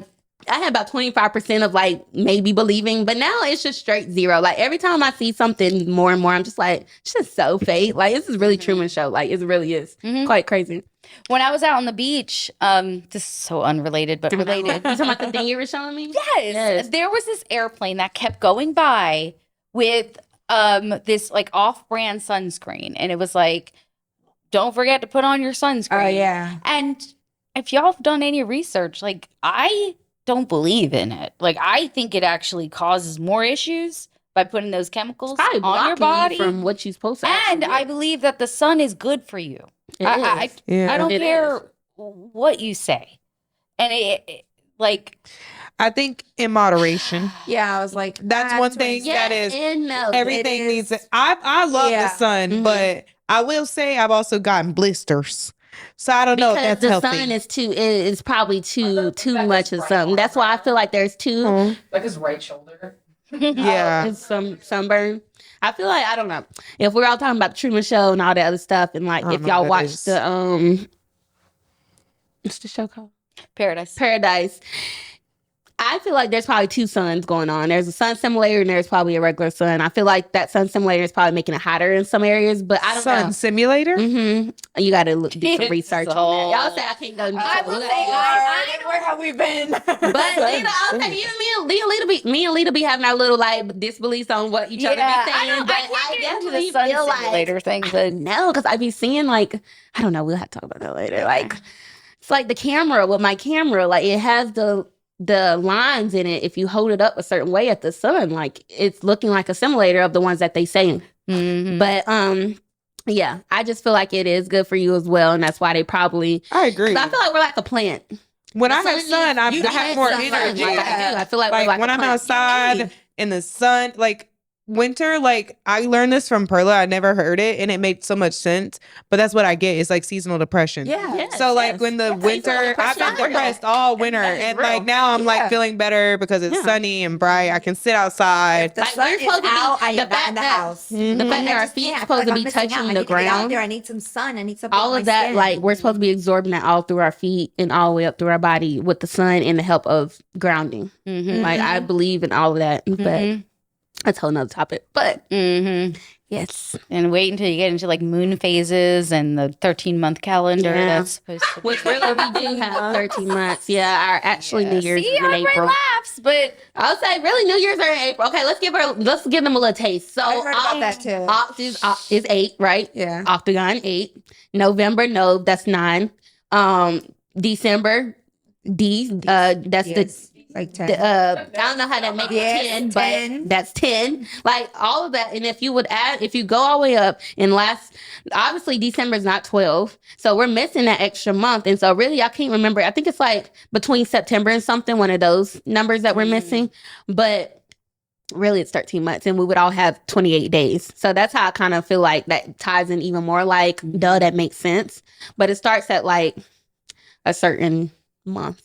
I had about 25% of like maybe believing, but now it's just straight zero. Like every time I see something more and more, I'm just like, it's just so fake. Like this is really Truman Show. Like it really is quite crazy. When I was out on the beach, this is so unrelated but related. You talking about the thing you were showing me? Yes. There was this airplane that kept going by with this like off-brand sunscreen, and it was like, don't forget to put on your sunscreen. Oh yeah. And if y'all have done any research, like I don't believe in it. Like I think it actually causes more issues by putting those chemicals Probably on your blocking you body. from what you're supposed to. And actually I believe that the sun is good for you. do. It I is. yeah, I don't It care is. what you say. And it like I think in moderation. Yeah, I was like, That's one thing that is and no. everything it needs. is. I love Yeah. the sun, Mhm. but I will say I've also gotten blisters. So I don't know if Because that's the healthy. sun is probably too much of something. That's why I feel like there's two. Mhm. Like his right shoulder. Yeah. It's some sunburn. I feel like I don't know if we're all talking about the Truman Show and all that other stuff, and like I don't if know y'all what that watch is. the what's the show called? Paradise. Paradise. I feel like there's probably two suns going on. There's a sun simulator and there's probably a regular sun. I feel like that sun simulator is probably making it hotter in some areas, but I don't Sun know. simulator? Mm-hmm. You got to do some It's research on so- that. Y'all say I can't go. I will say Where have we been? But Leda, I'll say me and Leda be having our little like disbeliefs on what each other be I saying. don't- But I can't get into definitely the sun feel like simulator thing, but no, because I be seeing like I don't know. We'll have to talk about that later. Like it's like the camera with my camera, like it has the lines in it. If you hold it up a certain way at the sun, like it's looking like a simulator of the ones that they saying. Mhm. But yeah, I just feel like it is good for you as well, and that's why they probably. I agree. 'Cause I feel like we're like a plant. When I The have sun sun, I needs- you have need more sun. energy. Like I do. I feel like, we're Like like when a I'm plant. outside in the sun, like winter, like I learned this from Perla. I never heard it, and it made so much sense. But that's what I get. It's like seasonal depression. Yeah. Yes, So like yes. when the winter, I've depression been is real. depressed all winter, that is and real. like now I'm like Yeah. feeling better because it's Yeah. sunny and bright. I can sit outside. The Like, sun we're is supposed to be- out. I the am not fact in the that- house. The fact that I our just feet can't. I feel supposed to like be I'm missing out. touching I the need to get out ground. there. I need some sun. I need something. All on of my that, skin. like we're supposed to be absorbing that all through our feet and all the way up through our body with the sun and the help of grounding. Mhm. Like I believe in all of that, but Mhm. that's a whole nother topic. But Mhm. yes, And wait until you get into like moon phases and the 13-month calendar Yeah. that's supposed to be. which really we do have 13 months. Yeah, our actually New Year's See, is in everybody April. laughs, but I'll say really New Year's are in April. Okay, let's give them a little taste. So I heard about that too. Oct is 8, right? Yeah. Octagon 8. November, no, that's 9. December, that's like 10. I don't know how that makes Yes, 10, 10. but that's 10. Like all of that. And if you go all the way up and obviously December is not 12. So we're missing that extra month. And so really, I can't remember. I think it's like between September and something, one of those numbers that we're missing. But really it's 13 months and we would all have 28 days. So that's how I kind of feel like that ties in even more like, duh, that makes sense. But it starts at like a certain month.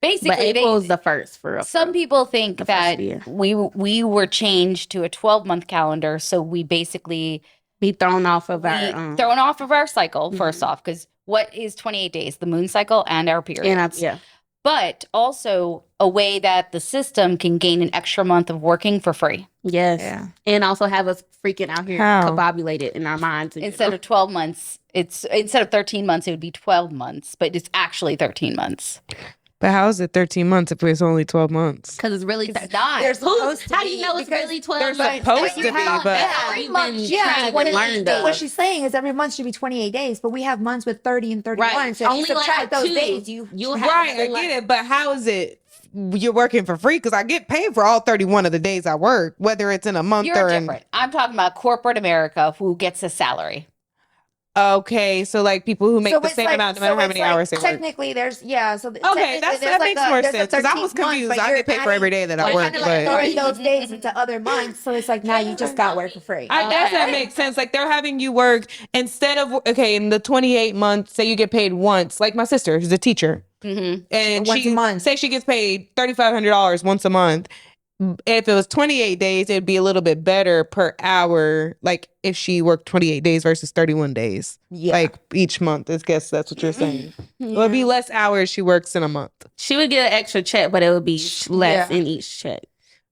basically, But April is the first for us. some people think The first that year. we were changed to a 12-month calendar, so we basically Be thrown off of we our thrown off of our cycle Mhm. first off, because what is 28 days? The moon cycle and our periods. yeah. But also a way that the system can gain an extra month of working for free. Yes. Yeah. And also have us freaking out here How? combobulated in our minds. And, Instead of 12 months, instead of 13 months, it would be 12 months, but it's actually 13 months. But how is it 13 months if it's only 12 months? because it's really It's not. There's supposed to how do be, you know it's because really 12 they're months? supposed to you be, have- but every month, yeah, what, learned what of. she's saying is every month should be 28 days, but we have months with 30 and 31. Right. So if Only you subtract like those 2. days, you You'll have right, I get it. But how is it you're working for free? Because I get paid for all 31 of the days I work, whether it's in a month You're or in. different. I'm talking about corporate America who gets a salary. Okay, so like people who make So the it's same like- amount no so matter how it's many like hours they work. technically there's Okay, technically that there's makes like more there's a sense because I 13th was month, confused. but I you're get paid for adding- every day that I you're work, kinda but like throwing those days into other months, so it's like now you just got work for free. I guess that makes sense. Like they're having you work instead of in the 28 months, say you get paid once. Like my sister, who's a teacher, Mm-hmm. and Once a month. say she gets paid $3,500 once a month. If it was 28 days, it'd be a little bit better per hour. Like if she worked 28 days versus 31 days, Yeah. like each month. I guess that's what you're saying. It would be less hours she works in a month. She would get an extra check, but it would be less Yeah. in each check.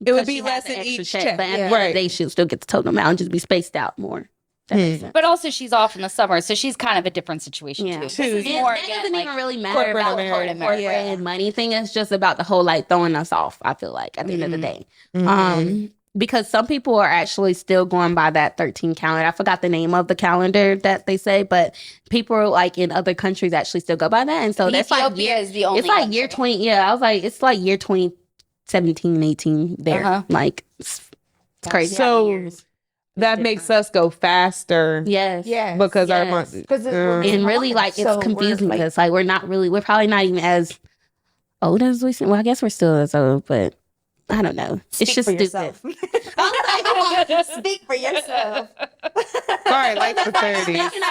It would Because be she has less the in extra each check. But at the end of Right. the day, she'll still get the total amount and just be spaced out more. That makes sense. But also, she's off in the summer, so she's kind of a different situation Yeah. too. This Too. is And more that again, doesn't like, even really matter corporate about America. corporate Yeah. and money thing. It's just about the whole like throwing us off. I feel like at the end of the day, Mhm. because some people are actually still going by that 13 calendar. I forgot the name of the calendar that they say, but people are like in other countries actually still go by that, and so that's like Ethiopia is the only. it's like year country. 20. Yeah, I was like, it's like year 2017, 18 there. Uh-huh. Like it's crazy. So- how the years- That makes us go faster yes, Yeah. because our Yes. month. Because and really like it's confusing because like we're probably not even as old as we seem. Well, I guess we're still as old, but I don't know. It's just for stupid. yourself. Speak for yourself. Sorry, like the 30s. Making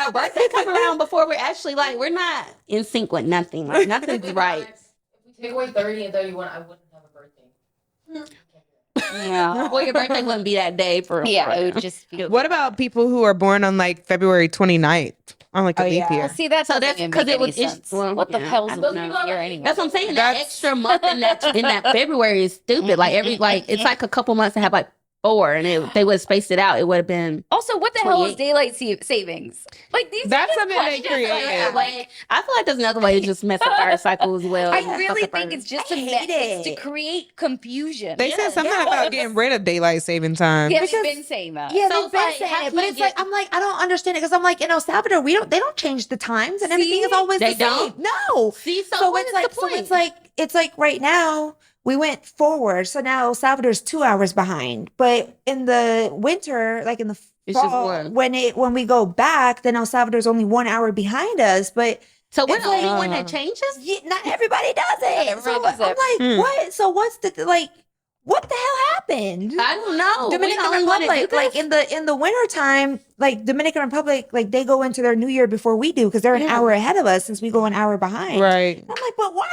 our birthday come around before we're actually like we're not in sync with nothing. Like nothing's right. If we take away 30 and 31, I wouldn't have a birthday. Yeah. Well, your birthday wouldn't be that day for Yeah, it would just be. What about people who are born on like February 29th? on like a Oh, leap yeah. year. Well, see, that's So so that's because because it was sense. well, What the yeah. hell's I a don't leap know. year anyway? That's what I'm saying. That's- That extra month in that February is stupid. Like it's like a couple months to have like 4, and they would have spaced it out. It would have been. Also, what the hell is 28. daylight savings? Like these. That's are just something they questions, created. Like, I feel like there's another way to just mess up our cycle as well. I and fuck really up our- think it's just I hate it's to it. create confusion. They said something about getting rid of daylight saving time. yeah, because- they've been saying that. Yeah, So they've been it's like, how saying it, can but you it's like get- I'm like I don't understand it because I'm like in El Salvador they don't change the times and everything is See? always They the don't? same. No. See, So what it's is like the point? it's like right now we went forward, so now El Salvador's 2 hours behind. But in the winter, like in the It's just fall, one. when we go back, then El Salvador's only 1 hour behind us. But So we're it's the only like- one that changes. not everybody does it. everybody So does I'm it. like, what? So what's the like? What the hell happened? I don't know. Dominican we the only one that Republic, do like this? in the winter time, like Dominican Republic, like they go into their new year before we do because they're an Yeah. hour ahead of us since we go an hour behind. Right. I'm like, but why?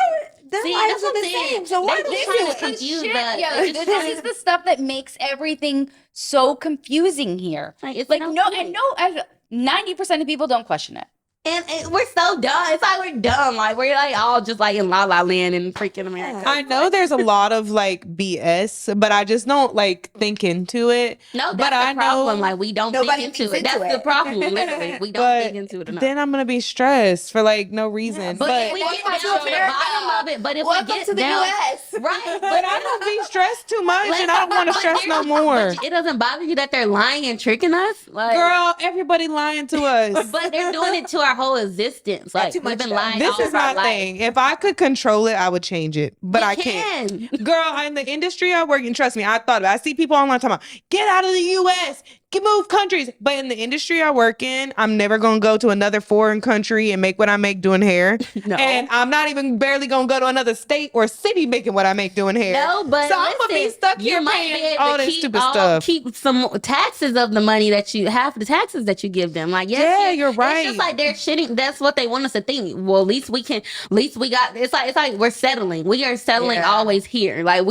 Their See, lives that's are what the I'm saying. same. So why They do just they trying do to it? confuse Shit, that. yeah, this is the stuff that makes everything so confusing here. Like, it's Like no no, point. and 90% of people don't question it. And we're so dumb. It's like we're dumb. Like we're like all just like in La La Land in freaking America. I know there's a lot of like BS, but I just don't like think into it. No, that's but the I know- problem. Like we don't Nobody think into thinks it. That's into the it. problem. Literally, we don't But think into it enough. then I'm gonna be stressed for like no reason. but if we Welcome get to down to the America. bottom of it, but if Welcome we get to the down, U.S. right? But I don't be stressed too much, and I don't want to stress no more. But it doesn't bother you that they're lying and tricking us, like Girl, everybody lying to us. But they're doing it to our whole existence. Like too we've much, been though. lying. This all is of our my life. thing. If I could control it, I would change it, but We I can't. can. Girl, in the industry I work in, trust me, I thought about it. I see people online talking about, get out of the U.S., move countries. But in the industry I work in, I'm never going to go to another foreign country and make what I make doing hair. No. And I'm not even barely going to go to another state or city making what I make doing hair. No, but so I'm going to be listen, stuck you here might paying be able all to this keep stupid stuff. Keep some taxes of the money that you half the taxes that you give them. Like, yes, Yeah, you're right. It's just like they're shitting. That's what they want us to think. Well, at least we can. At least we got. It's like we're settling. We are settling Yeah. always here. Like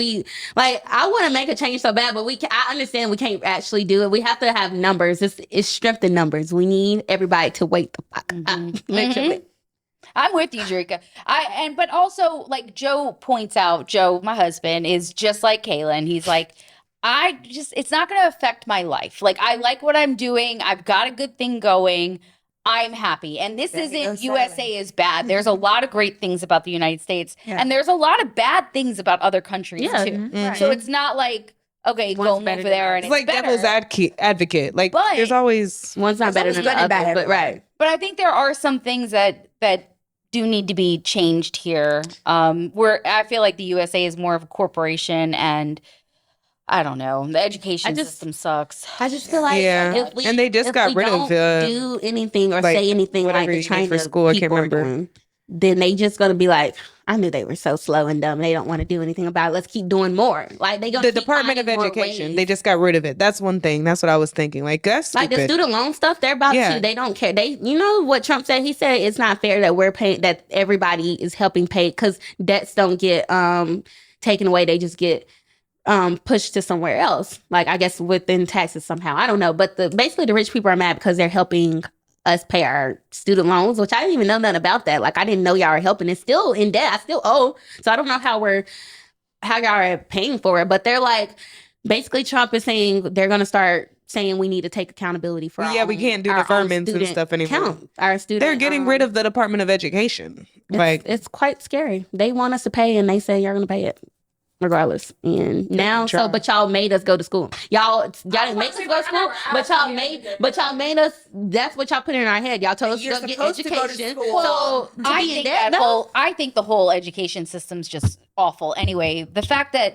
I want to make a change so bad, but I understand we can't actually do it. We have to have numbers. It's strength in numbers. We need everybody to wake the fuck up. Make sure we- I'm with you, Drika. But also, like Joe points out, Joe, my husband, is just like Kaylin. He's like, it's not going to affect my life. Like, I like what I'm doing. I've got a good thing going. I'm happy. And this There you isn't go, USA settling. is bad. There's a lot of great things about the United States. Yeah. And there's a lot of bad things about other countries Yeah. too. Mhm. So it's not like, okay, One's go move better than there and It's like devil's advocate. Like, But- there's always... One's not There's better always than good the and bad other, but everywhere. right. But I think there are some things that do need to be changed here. Where I feel like the USA is more of a corporation, and I don't know, the education system sucks. I just feel like Yeah. if we, And they just if got we rid of, don't do anything or like, say anything like whatever they're you need trying for to school, I can't people are remember. doing, then they just gonna be like, I knew they were so slow and dumb. They don't want to do anything about it. Let's keep doing more. Like they gonna The keep Department of finding more Education, ways. they just got rid of it. That's one thing. That's what I was thinking. Like, that's Like the stupid. student loan stuff, they're about Yeah. to. They don't care. You know what Trump said? He said it's not fair that we're paying, that everybody is helping pay because debts don't get taken away. They just get pushed to somewhere else. Like I guess within taxes somehow. I don't know. But basically the rich people are mad because they're helping us pay our student loans, which I didn't even know nothing about that. Like I didn't know y'all were helping. It's still in debt. I still owe. So I don't know how y'all are paying for it. But they're like, basically Trump is saying they're gonna start saying we need to take accountability for our we own- can't do our own deferments and student stuff anymore. account. Our student They're getting rid of the Department of Education. Like, it's quite scary. They want us to pay and they say you're gonna pay it. Regardless, and now try. but y'all made us go to school. Y'all didn't make us go to school, but y'all made us. That's what y'all put in our head. Y'all told us to You're go get supposed to go to education. school. So to I be in think debt, no. I think the whole education system's just awful. Anyway, the fact that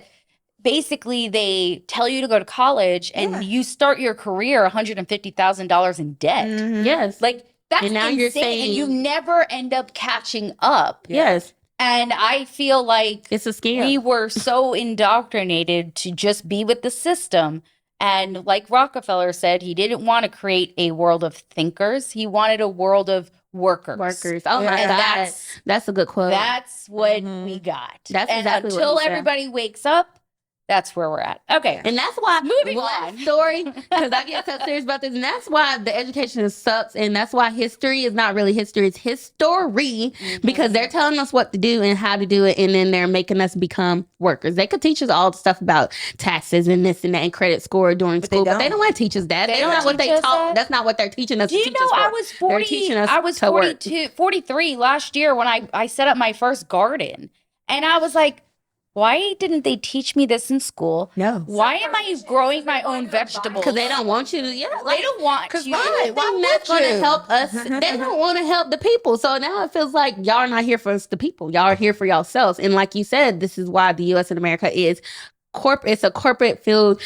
basically they tell you to go to college and Yeah. you start your career $150,000 in debt. Yes, Like that's And now insane, you're saying- and you never end up catching up. yes, And I feel like it's a scam. we were so indoctrinated to just be with the system. And like Rockefeller said, he didn't want to create a world of thinkers. He wanted a world of workers. Workers. Oh my And god, that's a good quote. that's what we got. That's and exactly what until he said. everybody wakes up, that's where we're at. Okay. And that's why Moving last on. story, because I get so serious about this, and that's why the education sucks, and that's why history is not really history, it's history, because they're telling us what to do and how to do it, and then they're making us become workers. They could teach us all the stuff about taxes and this and that and credit score during school, but they don't want to teach us that. They That's don't not what teach they us taught. that? That's not what they're teaching us. Do you to teach know us for. I was They're 40? teaching us I was to work. 43 last year when I set up my first garden, and I was like, why didn't they teach me this in school? No. Why am I growing my own vegetables? Because they don't want you to, They don't want you. Why that's going to help us? They don't want to help the people. So now it feels like y'all are not here for us, the people. Y'all are here for yourselves. And like you said, this is why the U.S. and America is corporate. It's a corporate filled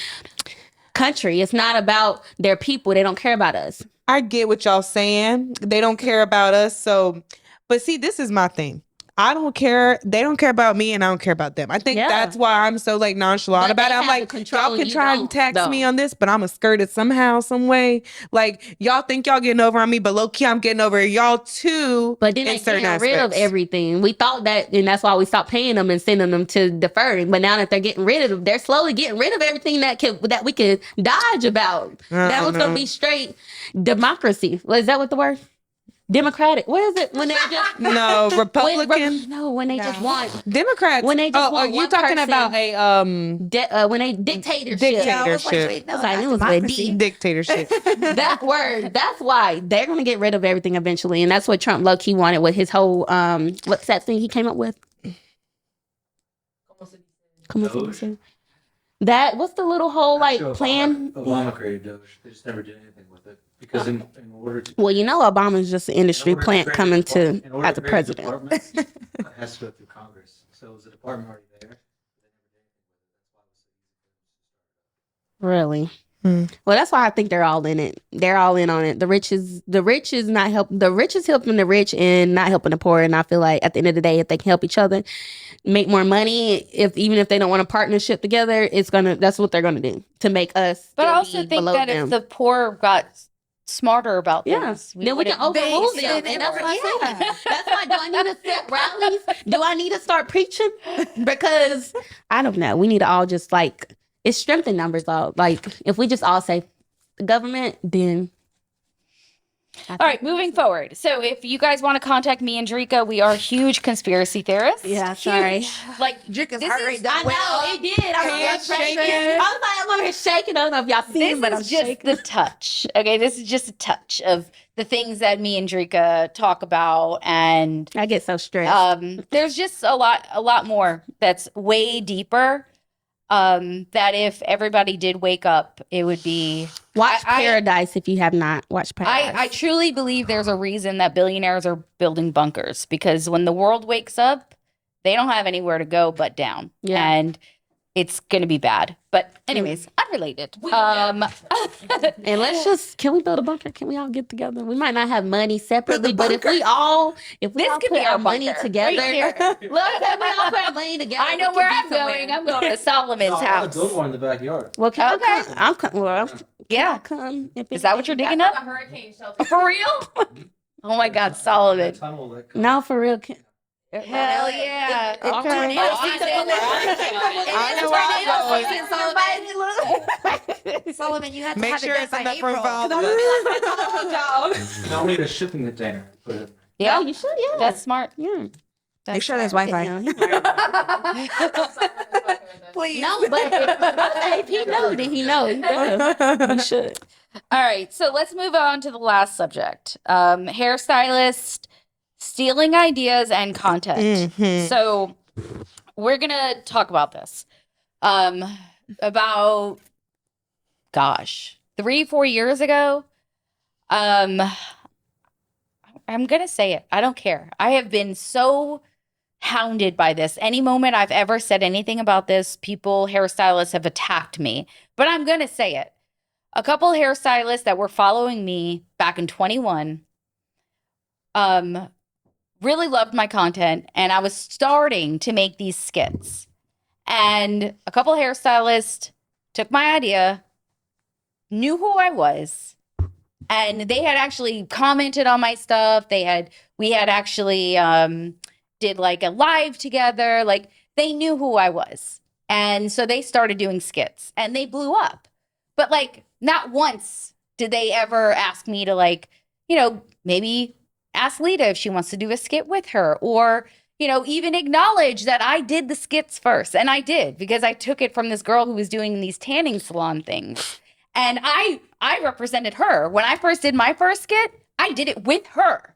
country. It's not about their people. They don't care about us. I get what y'all saying. They don't care about us. So, but see, this is my thing. I don't care. They don't care about me, and I don't care about them. I think that's why I'm so like nonchalant But about they it. I'm have the like, control y'all and can you try don't, and tax though. me on this, but I'm gonna skirt it somehow, some way. Like y'all think y'all getting over on me, but low key I'm getting over y'all too. But then in they certain getting rid of aspects. everything. We thought that, and that's why we stopped paying them and sending them to deferring. But now that they're getting rid of, they're slowly getting rid of everything that we could dodge about. That was gonna be straight democracy. Is that what the word? Democratic. What is it when they just No, Republican. when they just want Democrats. when they just oh, want you one talking person. about a when they dictatorship. dictatorship? That's like, it was with D. Dictatorship. That word. That's why they're gonna get rid of everything eventually, and that's what Trump low key wanted with his whole what's that thing he came up with? That what's the little whole like plan? Obama created Doge. They just never did anything with it because in order to Well, you know, Obama's just an industry plant coming to as a president. it has to go through Congress. So is the department already there? Really? Well, that's why I think they're all in it. They're all in on it. The rich is not help. The rich is helping the rich and not helping the poor. And I feel like at the end of the day, if they can help each other, make more money, even if they don't want a partnership together, that's what they're gonna do to make us. But I still also be think below that them. if the poor got smarter about Yeah, things, then we can overrule them. And that's what I'm saying. That's why, do I need to set rallies? Do I need to start preaching? Because I don't know. We need to all just like, it's strength in numbers though. Like if we just all say the government, then. All right, moving forward. So if you guys want to contact me and Drika, we are huge conspiracy theorists. Yeah, sorry. Huge. Like Drika's this heart is- rate I know, it did. I was shaking. I was like, I'm over here shaking. I don't know if y'all see This it, but I'm is just shaking. the touch. Okay, this is just a touch of the things that me and Drika talk about, and I get so stressed. there's just a lot more that's way deeper. That if everybody did wake up, it would be. Watch I- Paradise if you have not watched Paradise. I truly believe there's a reason that billionaires are building bunkers, because when the world wakes up, they don't have anywhere to go but down. Yeah. And it's going to be bad. But anyways, unrelated. And can we build a bunker? Can we all get together? We might not have money separately, but if we all This could could put be our our money bunker, together. right here. Look, if we all put our money together. I know we where could I'm be somewhere. going. I'm going to Solomon's I'll house. build one in the backyard. Well, can Okay. I come? Well, Yeah. come. Is that what you're digging up? A hurricane shelter. For real? Oh my God, Solomon. Tunnel that No, for real. Hell yeah. Okay. I know where I'm going. Solomon, you have to Make have sure it it's done by enough for April. Fazal. No, we need a shipping container. Put it in. Yeah, You should, yeah. that's smart. yeah. Make sure there's Wi-Fi. Please. No, but if he know, then he know. Yeah. We should. All right, so let's move on to the last subject. Hairstylist stealing ideas and content. So we're gonna talk about this. About 3-4 years ago. I'm gonna say it. I don't care. I have been so hounded by this. Any moment I've ever said anything about this, hairstylists have attacked me. But I'm gonna say it. A couple hairstylists that were following me back in 21 really loved my content, and I was starting to make these skits. And a couple hairstylists took my idea, knew who I was, and they had actually commented on my stuff. We had actually did like a live together. Like, they knew who I was. And so they started doing skits and they blew up. But like, not once did they ever ask me to, like, you know, maybe ask Leda if she wants to do a skit with her, or, you know, even acknowledge that I did the skits first. And I did, because I took it from this girl who was doing these tanning salon things. And I represented her. When I first did my first skit, I did it with her.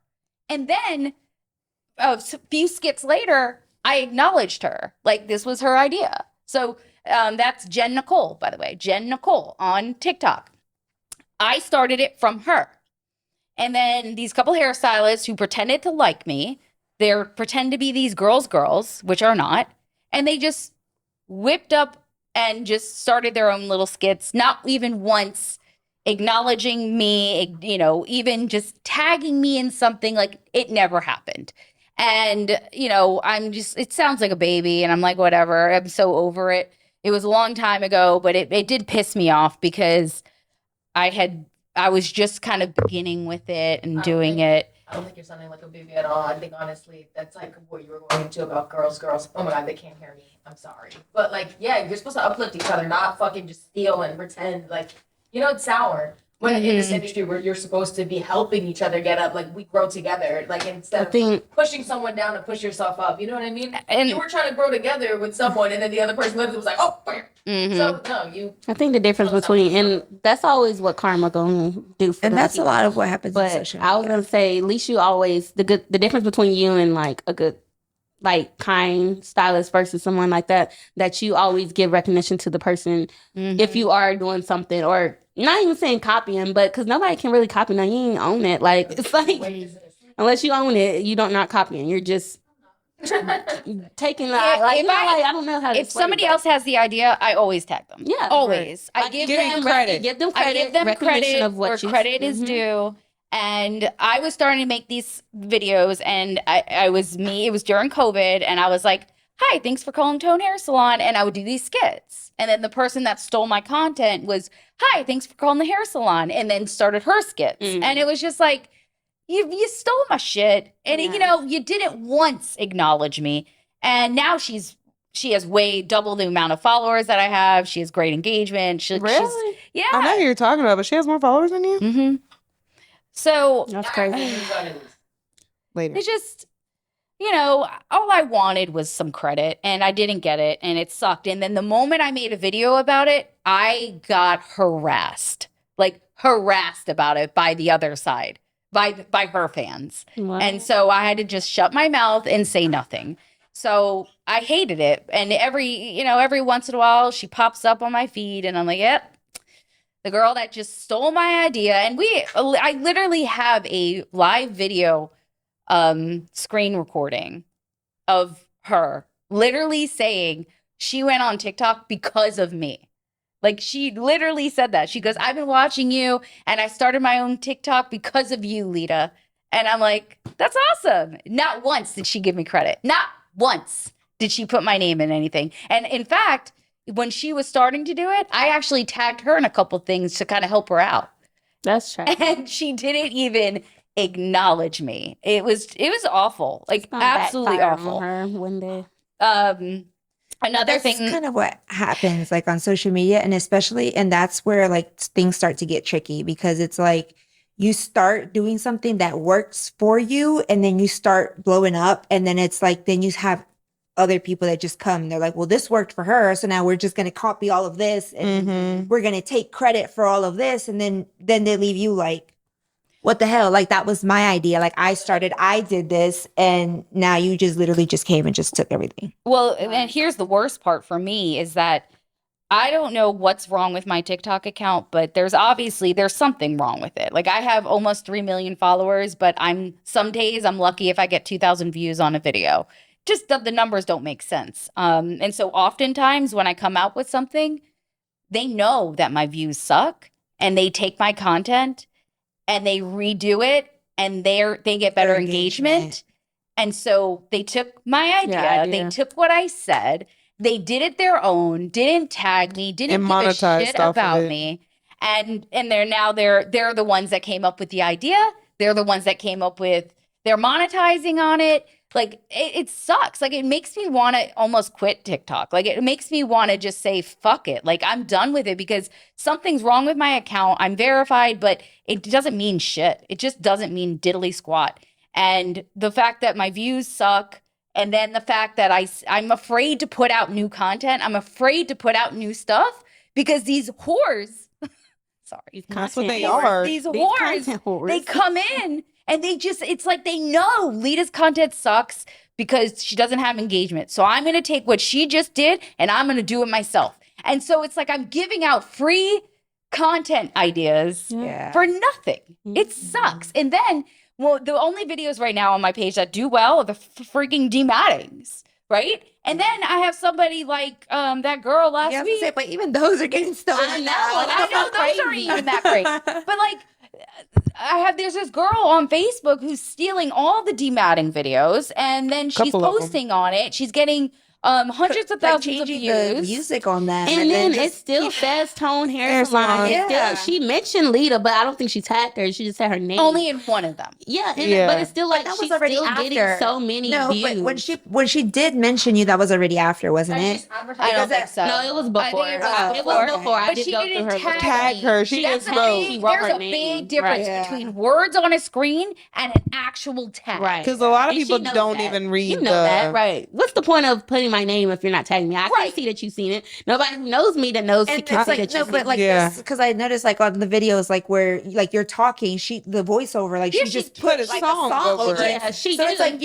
And then a few skits later, I acknowledged her. Like, this was her idea. So that's Jen Nicole, by the way. Jen Nicole on TikTok. I started it from her. And then these couple hairstylists who pretended to like me, they pretend to be these girls, which are not. And they just whipped up and just started their own little skits, not even once acknowledging me, you know, even just tagging me in something. Like, it never happened. And, you know, it sounds like a baby, and I'm like, whatever, I'm so over it. It was a long time ago, but it did piss me off because I was just kind of beginning with it and doing it. I don't think you're sounding like a baby at all. I think honestly, that's like what you were going into about girls. Oh my God, they can't hear me. I'm sorry. But like, yeah, you're supposed to uplift each other, not fucking just steal and pretend. Like, you know, it's sour. When in this industry where you're supposed to be helping each other get up, like, we grow together, like, instead of pushing someone down to push yourself up, you know what I mean? And you were trying to grow together with someone, and then the other person literally was like, oh, so no, I think the difference between, and that's always what karma gonna do for And them that's people. a lot of what happens in But social I was media. gonna say, at least you always the difference between you and like a good, like, kind stylist versus someone like that you always give recognition to the person if you are doing something, or not even saying copying, but because nobody can really copy now. You ain't own it. Like, it's like, unless you own it, you don't not copying. You're just taking that. Like, you know, like, I don't know how to If somebody else has the idea, I always tag them. Yeah, always. right. I give Give them you credit. Give them I credit. give them recognition credit of what where credit is due. And I was starting to make these videos, and it was during COVID, and I was like, hi, thanks for calling Tone Hair Salon. And I would do these skits. And then the person that stole my content was, hi, thanks for calling the hair salon, and then started her skits. And it was just like, you stole my shit. And, you know, you didn't once acknowledge me. And now she has way double the amount of followers that I have. She has great engagement. Really? Yeah. I know who you're talking about, but she has more followers than you? Mm-hmm. So That's crazy. Later. it's just, you know, all I wanted was some credit, and I didn't get it, and it sucked. And then the moment I made a video about it, I got harassed about it by the other side, by her fans. Wow. And so I had to just shut my mouth and say nothing. So I hated it. And every once in a while she pops up on my feed, and I'm like, yep, the girl that just stole my idea. And I literally have a live video screen recording of her literally saying she went on TikTok because of me. Like, she literally said that. She goes, I've been watching you, and I started my own TikTok because of you, Leda. And I'm like, that's awesome. Not once did she give me credit. Not once did she put my name in anything. And in fact, when she was starting to do it, I actually tagged her in a couple things to kind of help her out. That's trash. And she didn't even acknowledge me. It was awful. Like, absolutely awful. On her one day. Another That's thing, kind of what happens, like, on social media, and that's where, like, things start to get tricky, because it's like you start doing something that works for you, and then you start blowing up, and then it's like, then you have other people that just come and they're like, well, this worked for her, so now we're just going to copy all of this, and we're going to take credit for all of this, and then they leave you like, what the hell? Like, that was my idea. Like, I did this, and now you just literally just came and just took everything. well, and here's the worst part for me is that I don't know what's wrong with my TikTok account, but there's something wrong with it. Like, I have almost 3 million followers, but some days I'm lucky if I get 2,000 views on a video. Just the numbers don't make sense. And so oftentimes when I come out with something, they know that my views suck, and they take my content and they redo it, and they get better engagement. And so they took my idea. They took what I said. They did it their own, didn't tag me, didn't And give a monetized shit off of about it. me. And they're the ones that came up with the idea. They're the ones that came up with, they're monetizing on it. Like it sucks. Like it makes me want to almost quit TikTok. Like it makes me want to just say fuck it. Like I'm done with it because something's wrong with my account. I'm verified, but it doesn't mean shit. It just doesn't mean diddly squat. And the fact that my views suck, and then the fact that I'm afraid to put out new content. I'm afraid to put out new stuff because these whores, sorry, That's what they are. These content whores, they come in and they just, it's like they know Leda's content sucks because she doesn't have engagement. So I'm going to take what she just did and I'm going to do it myself. And so it's like I'm giving out free content ideas for nothing. It sucks. And then, well, the only videos right now on my page that do well are the freaking demattings, right? And then I have somebody like that girl last week. But even those are getting stolen. I know those aren't even that great. But like, there's this girl on Facebook who's stealing all the dematting videos, and then she's posting on it. She's getting hundreds of thousands of views. The music on that, and then it still says Tone Hair Salon. She mentioned Leda, but I don't think she tagged her. She just said her name only in one of them. But it's still like she's already getting so many views. But when she did mention you, that was already after, wasn't it? I don't think so. No, it was before. It was before. I did go through her. Tag her. She just wrote. There's a big difference between words on a screen and an actual tag. Right. Because a lot of people don't even read. You know that, right? What's the point of putting my name if you're not tagging me? I can see that you've seen it. Nobody who knows me that knows and can see like, that no, you've but seen like it. because I noticed like on the videos like where like you're talking, the voiceover like she just put a song over it. Yeah, she so did. it's like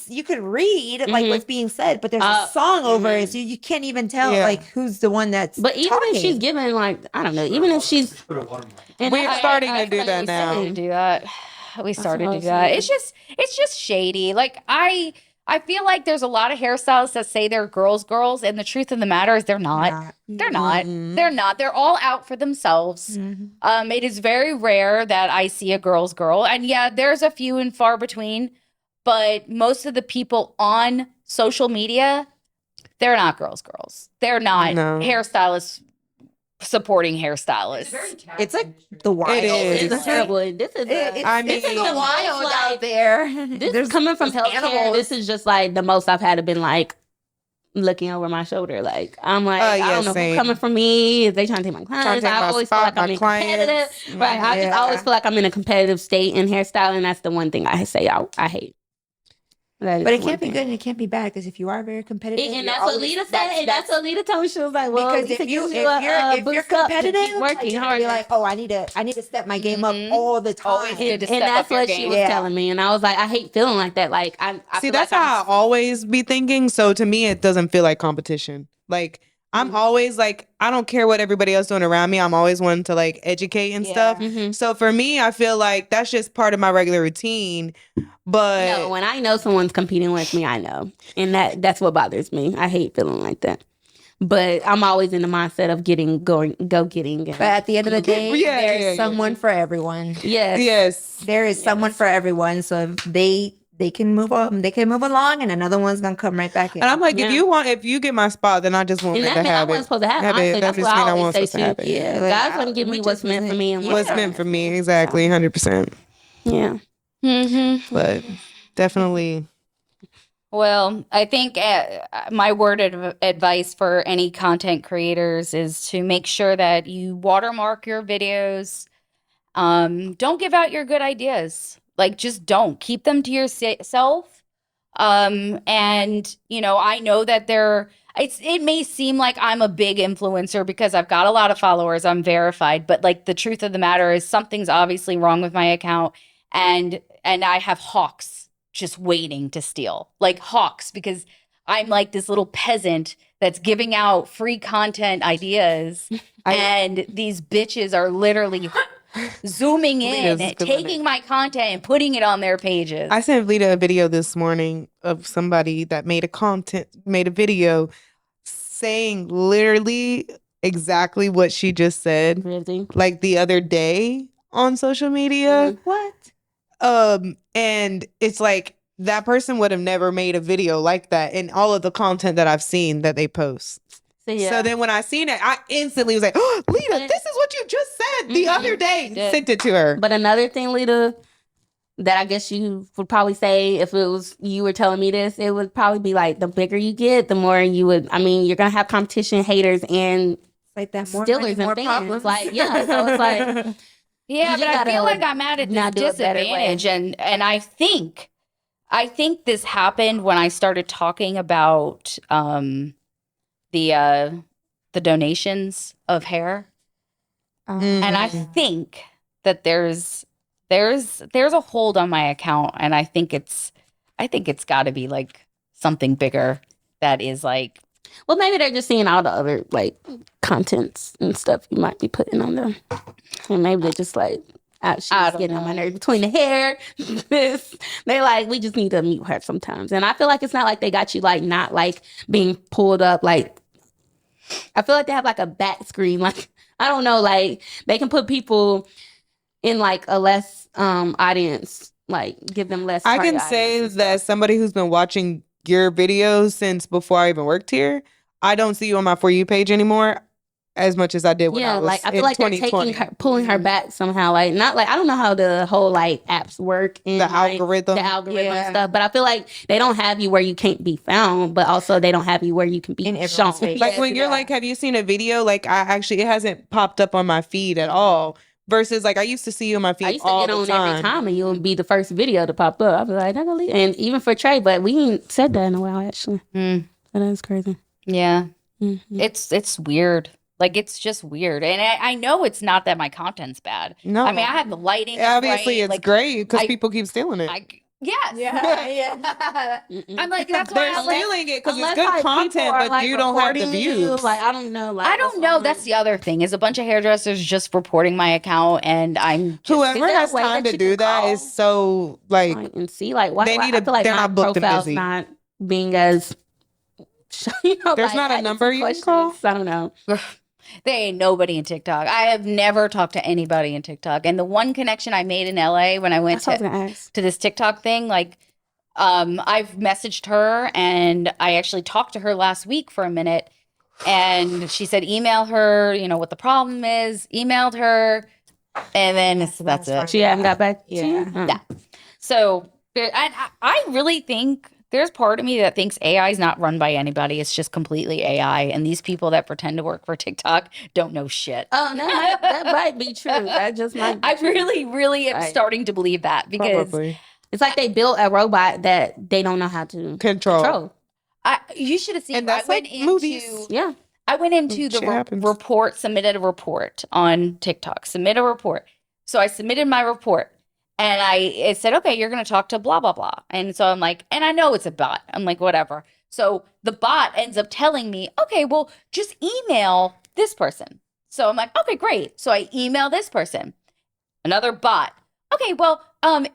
you could read like what's being said, but there's a song over it, so you can't even tell like who's the one that's. But even if she's giving like I don't know, even if she's we're starting to do that now. We started to do that. It's just shady. Like I feel like there's a lot of hairstylists that say they're girls, and the truth of the matter is they're not. They're not. They're not. They're all out for themselves. It is very rare that I see a girl, and yeah, there's a few and far between, but most of the people on social media, they're not girls. They're not hairstylists supporting hairstylists. It's like the wild. It is. It's terrible. This is. It's the wild out there. This coming from healthcare. This is just like the most I've had to been like looking over my shoulder. Like I'm like I don't know who's coming from me. Is they trying to take my clients? I always feel like I'm in competitive. Right. I just always feel like I'm in a competitive state in hairstyling. That's the one thing I say I hate. But it can't be good and it can't be bad because if you are very competitive, and that's what Leda said. And that's what Leda told me. She was like, "Well, because if you're competitive, working hard, you're like, oh, I need to step my game up all the time." And that's what she was telling me. And I was like, I hate feeling like that. Like I see, that's how I always be thinking. So to me, it doesn't feel like competition. Like I'm always like, I don't care what everybody else doing around me. I'm always wanting to like educate and stuff. So for me, I feel like that's just part of my regular routine. But no, when I know someone's competing with me, I know. And that's what bothers me. I hate feeling like that. But I'm always in the mindset of go getting. But at the end of the day, there's someone for everyone. Yes. There is someone for everyone. So if they can move on. They can move along, and another one's gonna come right back in. And I'm like, if you get my spot, then I just want to have it. I wasn't supposed to have it. That just means I want to have it. Yeah, God's gonna give me what's meant for me and what's meant for me. Exactly, 100%. Yeah. But definitely. Well, I think my word of advice for any content creators is to make sure that you watermark your videos. Don't give out your good ideas. Like, just don't. Keep them to yourself. And, you know, I know that it may seem like I'm a big influencer because I've got a lot of followers. I'm verified. But, like, the truth of the matter is something's obviously wrong with my account. And I have hawks just waiting to steal. Like, hawks, because I'm like this little peasant that's giving out free content ideas. And these bitches are literally zooming in and taking my content and putting it on their pages. I sent Leda a video this morning of somebody that made a video saying literally exactly what she just said. Really? Like the other day on social media. What? And it's like that person would have never made a video like that in all of the content that I've seen that they post. So then when I seen it, I instantly was like, oh, Leda, this is what you just said the other day. Sent it to her. But another thing, Leda, that I guess you would probably say if it was you were telling me this, it would probably be like the bigger you get, the more you would. I mean, you're gonna have competition, haters, and Like that more Steelers money, more and fans. problems. Like, yeah, so it's like Yeah, You but I gotta feel like I'm at a not do it better way. disadvantage, and I think this happened when I started talking about the donations of hair, and I think that there's a hold on my account, and I think it's got to be like something bigger that is like. well, maybe they're just seeing all the other like contents and stuff you might be putting on them, and maybe they're just like, she's don't getting on my know. nerves between the hair. This, they like, we just need to mute her sometimes, and I feel like it's not like they got you like not like being pulled up. Like, I feel like they have like a back screen. Like, I don't know, like they can put people in like a less audience, like give them less. I target can say audience and that stuff. somebody who's been watching your videos since before I even worked here, I don't see you on my For You page anymore as much as I did when I Yeah, was like I in feel like they're 2020. taking her, pulling her back somehow. Like, not like, I don't know how the whole like apps work and The like, algorithm. the algorithm Yeah. stuff. But I feel like they don't have you where you can't be found, but also they don't have you where you can be In everyone's shown. face. Like when you're like, have you seen a video? Like it hasn't popped up on my feed at all. Versus like I used to see you on my feed I used to all get the on time. every time and you'll be the first video to pop up. I'll be like, and even for Trey, but we ain't said that in a while actually. Mm, So that's crazy. yeah, Mm-hmm. it's weird. Like it's just weird, and I know it's not that my content's bad. No, I mean I have the lighting. is obviously right, it's like, great because I- people keep stealing it. Yes. Yeah. I'm like that's why They're I like. stealing it because it's Unless, good like, people content, are, but like, you don't have the reporting you, views. like, I don't know. Like, I don't know. That's the other thing. Is a bunch of hairdressers just reporting my account, and I'm just, Whoever Is there a has way time that to you do can that call? is so like and see, like, why they why- need I a- feel like they're my not booked and profile's busy. not being as. You know, There's like, not a asking number you can call? questions. I don't know. there ain't nobody in TikTok. I have never talked to anybody in TikTok, and the one connection I made in LA when I went That's what I was gonna ask. to this TikTok thing, like, I've messaged her, and I actually talked to her last week for a minute, and she said email her, what the problem is. Emailed her, and then that's it. She hadn't got back to you? Yeah. Oh. Yeah. So I really think there's part of me that thinks AI is not run by anybody. It's just completely AI. And these people that pretend to work for TikTok don't know shit. Oh, no, that might be true. That just might be I true. really am Right. starting to believe that because Probably It's like they built a robot that they don't know how to control. you should have seen. And that's I went like into movies. Yeah. I went into the Shit happens. report, submitted a report on TikTok, submit a report. So I submitted my report. And it said, okay, you're going to talk to blah, blah, blah. And so I'm like, and I know it's a bot. I'm like, whatever. So the bot ends up telling me, okay, well, just email this person. So I'm like, okay, great. So I email this person, another bot. Okay, well,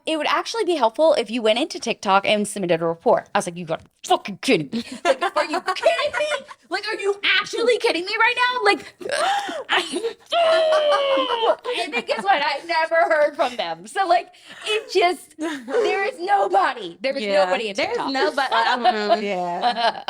it would actually be helpful if you went into TikTok and submitted a report. I was like, you got fucking kidding me. Like, are you kidding me? Like, are you actually kidding me right now? Like, and then guess what? I never heard from them. So, like, it just, there is nobody. There is nobody in There's TikTok. nobody. I don't know. Yeah.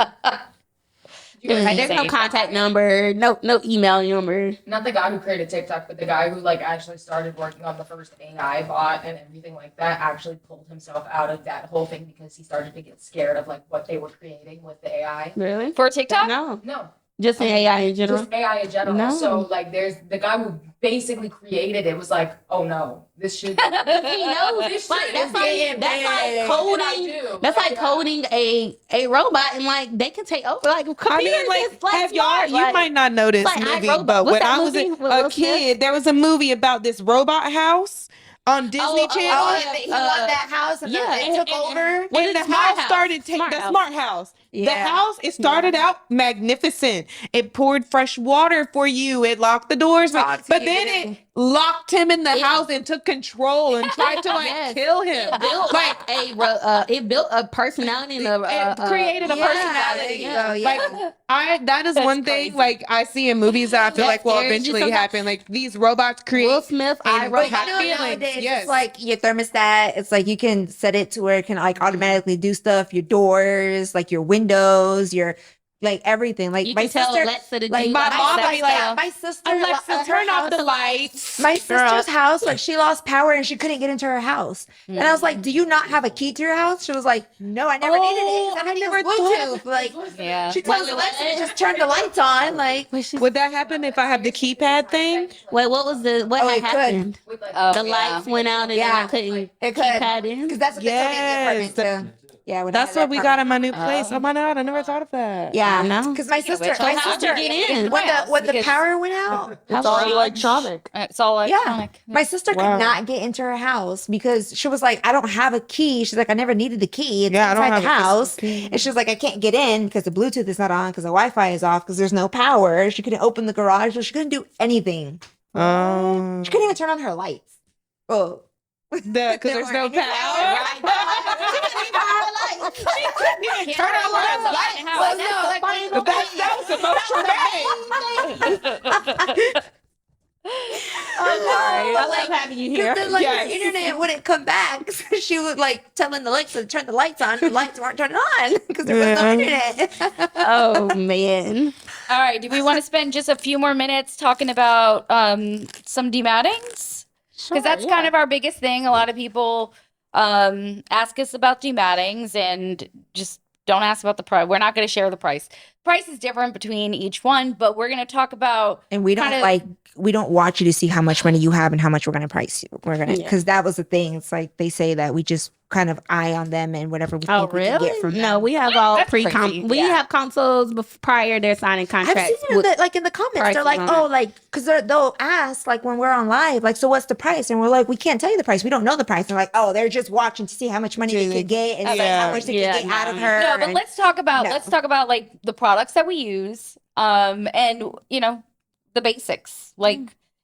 There's no contact number, no email number. Not the guy who created TikTok, but the guy who like actually started working on the first AI bot and everything like that actually pulled himself out of that whole thing because he started to get scared of like what they were creating with the AI. Really? For TikTok? No. No, Just in AI in general. just AI in general. No. So like there's the guy who basically created it was like, oh no, this should He knows. this Like, shit that's is like being that's like banned. coding. That's like coding a robot, and like they can take over. Like I computers mean, like, is, like have y'all? smart, You like- might not know this like movie, iRobot. but What's when that I was movie a with Will Smith? kid, there was a movie about this robot house on Disney Channel. yeah, He won that house and yeah, then they took over. What And is the Smart house House? started taking Smart the House. smart house. The Yeah. house, it started out magnificent. It poured fresh water for you. It locked the doors, Talk to but you, then but it locked him in the It- house and took control and tried to like Yes. kill him. It built Like it built a personality and it created a yeah, personality. there you go, yeah. Like that is one thing like I see in movies that I feel like will There's eventually just happen. Like these robots create Will Smith, and But iRobot. have you know, feelings. nowadays Yes. it's like your thermostat. It's like you can set it to where it can like automatically do stuff. Your doors, like your windows, your like everything. Like You my can tell sister, Alexa to like do my all mom that be like, stuff. my sister, Alexa, her turn off the house- lights. My sister's house, like she lost power and she couldn't get into her house. And I was like, "Do you not have a key to your house?" She was like, "No, I never needed it. I never Bluetooth." Like, Yeah. she tells Alexa to just turn the lights on. Like, Would that happen if I have the keypad thing? Wait, what was the what Oh, had it could. happened? Oh, The lights went out and then I couldn't it could. keypad in. Because that's what they told me in the Yes. apartment too. Yeah, when I That's had what that we got apartment. in my new place. Oh my God, I never thought of that. Yeah, I know. because my sister, So how'd you get in? when the Because- power went out, How It's all strange. electronic. It's all electronic. my sister Wow. could not get into her house because she was like, "I don't have a key." She's like, "I never needed the key. It's Yeah, I don't inside have the a physical house." key. And she was like, "I can't get in because the Bluetooth is not on because the Wi-Fi is off because there's no power." She couldn't open the garage, so she couldn't do anything. She couldn't even turn on her lights. Oh, Because there's no power. Turn on lights. That was emotional day. I love having you here. Because then, like, Yes. her internet wouldn't come back. So she was like telling Alexa to turn the lights on. The lights weren't turning on because there was no internet. Oh man. All right. Do we want to spend just a few more minutes talking about some demattings? Because that's kind of our biggest thing. A lot of people ask us about demattings and just don't ask about the price. We're not going to share the price. Price is different between each one, but we're going to talk about And we don't kinda- we don't watch you to see how much money you have and how much we're gonna price you. We're gonna because that was the thing. It's like they say that we just kind of eye on them and whatever we Oh think we can really? get from them. No, we have all That's crazy. we have consoles prior they're signing I've contracts. seen with- that like in the comments. They're prices like, on "Oh, it. like," because they'll ask like when we're on live, like, "So what's the price?" And we're like, "We can't tell you the price. We don't know the price." And they're like, "Oh, they're just watching to see how much money they could get and like, how much they Yeah, can get out of no. her." No, but and- let's talk about No. like the products that we use, and you know, the basics. Like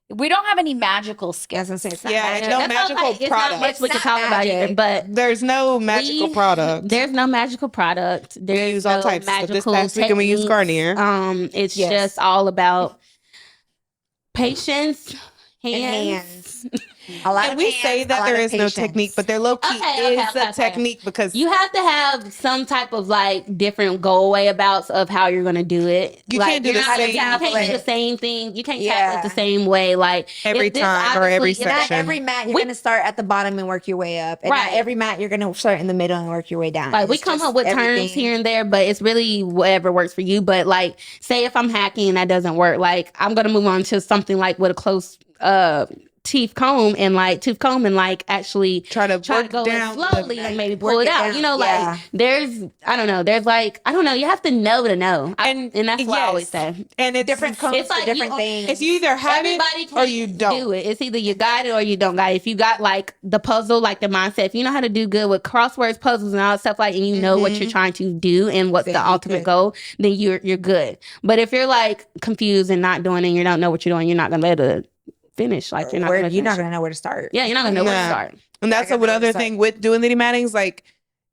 we don't have any magical skills. As I'm saying, it's not Yeah, magic. it's no That's what I was magical like, it's not much product. we can It's talk not about either, magic. but There's no magical product. there's no magical product. We There's use all no types. So this magical past weekend we used techniques. Garnier. It's Yes. just all about patience, And hands. hands. A lot And of we hands, say a that lot there of is no patience. technique, but there low key Okay, is okay. a technique because You have to have some type of like different go away abouts of how you're gonna do it. You Like, can't do you're the not gonna- same- You can't do Tablet. the same thing. You can't Yeah. tackle it the same way. Like Every if this time or every obviously- Not section. every mat you're We- gonna start at the bottom and work your way up, and not Right. every mat you're gonna start in the middle and work your way down. Like we It's come just up with terms everything. here and there, but it's really whatever works for you. But like, say if I'm hacking and that doesn't work, like I'm gonna move on to something like with a close tooth comb and actually try to try to work go in down slowly and maybe pull work it it out. down, You know, yeah. like there's I don't know. You have to know. And that's what I always say. And it's different combs It's for like different you- things. If you either have Everybody it can or you don't. do it. It's either you got it or you don't got it. If you got like the puzzle, like the mindset, if you know how to do good with crosswords, puzzles, and all that stuff, like, and you know what you're trying to do and what's Then the you ultimate good. goal, then you're good. But if you're like confused and not doing it, and you don't know what you're doing, you're not gonna be able to finish. Like you're not Where gonna you're not finish. gonna know where to start. Yeah, you're not gonna know where to Nah. start. And that's I got what the other website. thing with doing the demattings, like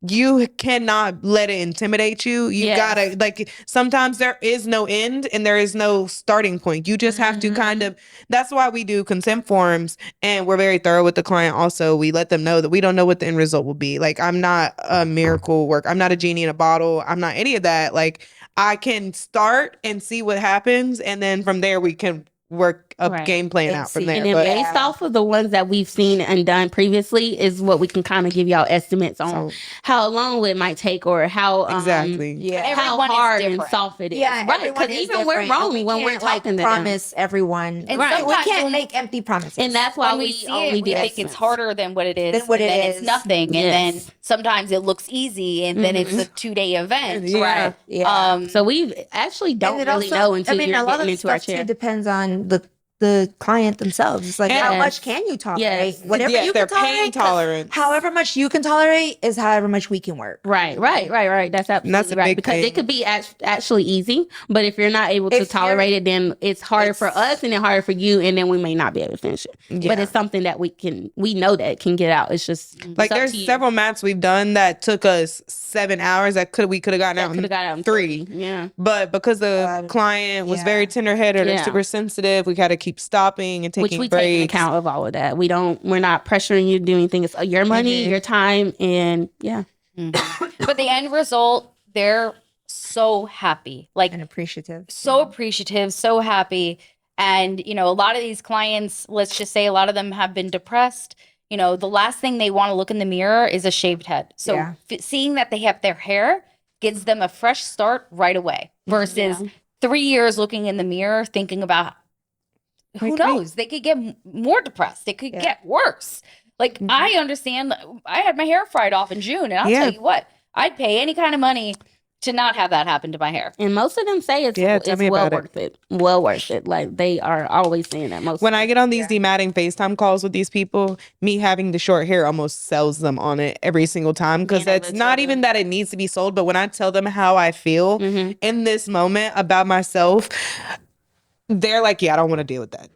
you cannot let it intimidate you. You Yes. gotta like sometimes there is no end and there is no starting point. You just have to kind of that's why we do consent forms and we're very thorough with the client also. We let them know that we don't know what the end result will be. Like I'm not a miracle work. I'm not a genie in a bottle. I'm not any of that. Like I can start and see what happens and then from there we can work a Right. game plan And out from see. there. And then But based off of the ones that we've seen and done previously is what we can kind of give y'all estimates on so, how long it might take or how exactly. Yeah. how Everyone is hard and different. soft it is. Yeah, right? everyone Because is even we're different, wrong and when we're can't, talking to them. promise everyone. And Right. We sometimes can't when- make empty promises. And that's why when we we see only it, we do think estimates. it's harder than what it is. Than what and it then is. it's nothing. And then Yes. sometimes it looks easy and then it's a 2-day event. Yeah. yeah. So we actually don't And really it also- know until a you're lot getting of into our stuff too chair. depends on the client themselves. It's like how Yes. much can you tolerate? Yes. Whatever Yes, you their can pain tolerate. 'cause tolerance. However much you can tolerate is however much we can work. Right. That's absolutely that's a right. big Because thing. it could be actually easy, but if you're not able to If you're- tolerate it, then it's harder for us and then harder for you, and then we may not be able to finish it. But Yeah. it's something that we know that can get out. It's just Like it's up there's to you. several mats we've done that took us 7 hours that we could have gotten that out could in have got out in 3. Yeah. But because the client was very yeah. tender headed or Yeah. super sensitive, we had to keep stopping and Which taking we take into breaks. account of all of that. We're not pressuring you to do anything. It's your money, your time, and yeah. But the end result, they're so happy, like And appreciative. so appreciative, so happy. And, you know, a lot of these clients, let's just say a lot of them have been depressed. You know, the last thing they want to look in the mirror is a shaved head. So Yeah. seeing that they have their hair gives them a fresh start right away versus 3 years looking in the mirror thinking about who knows, they could get more depressed. It could get worse. Like I understand, I had my hair fried off in June, and I'll tell you what, I'd pay any kind of money to not have that happen to my hair. And most of them say it's well worth it. Well worth it. Like they are always saying that. Most when I get on these dematting FaceTime calls with these people, me having the short hair almost sells them on it every single time, because it's not even that it needs to be sold, but when I tell them how I feel in this moment about myself, they're like, yeah, I don't want to deal with that.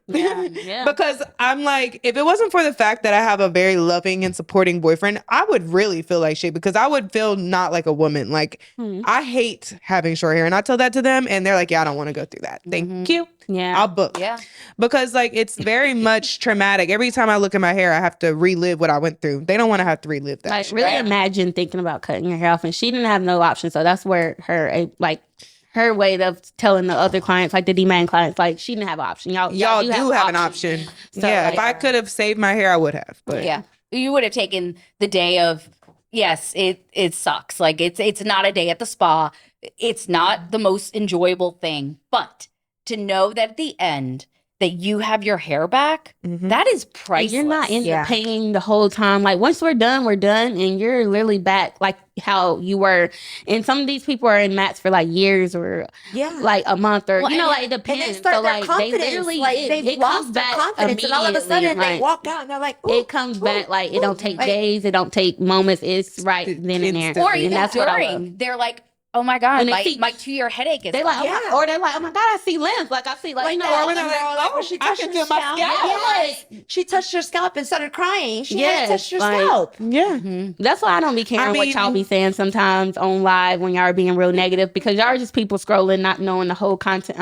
Because I'm like, if it wasn't for the fact that I have a very loving and supporting boyfriend, I would really feel like shit, because I would feel not like a woman. Like, I hate having short hair. And I tell that to them and they're like, yeah, I don't want to go through that. Thank you. Yeah. I'll book. Yeah. Because like, it's very much traumatic. Every time I look at my hair, I have to relive what I went through. They don't want to have to relive that. Like, really imagine thinking about cutting your hair off, and she didn't have no option. So that's where her way of telling the other clients, like the DeMatting clients, like she didn't have an option. Y'all do have an option. So, yeah, like, if I could have saved my hair, I would have. But yeah, you would have taken the day of, yes, it sucks. Like it's not a day at the spa. It's not the most enjoyable thing, but to know that at the end that you have your hair back, that is priceless. You're not in the pain the whole time. Like once we're done, and you're literally back like how you were. And some of these people are in mats for like years or like a month or like it depends. And they start their confidence. They literally they've lost their confidence, and all of a sudden they walk out and they're like, it comes back. Like it don't take days, it don't take moments. It's right then and there. Or even during, they're like, oh my God, my 2-year headache is. They like, or they're like, oh my God, I see limbs. Like I see, like, or when they're like, oh, she touched your scalp. Yes. She touched your scalp and started crying. She had touched your scalp. Yeah. That's why I don't be caring what y'all be saying sometimes on live when y'all are being real negative, because y'all are just people scrolling, not knowing the whole content.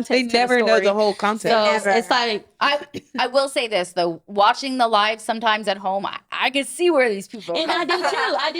They never know the whole content. So it's like, I will say this though, watching the live sometimes at home, I can see where these people. And I do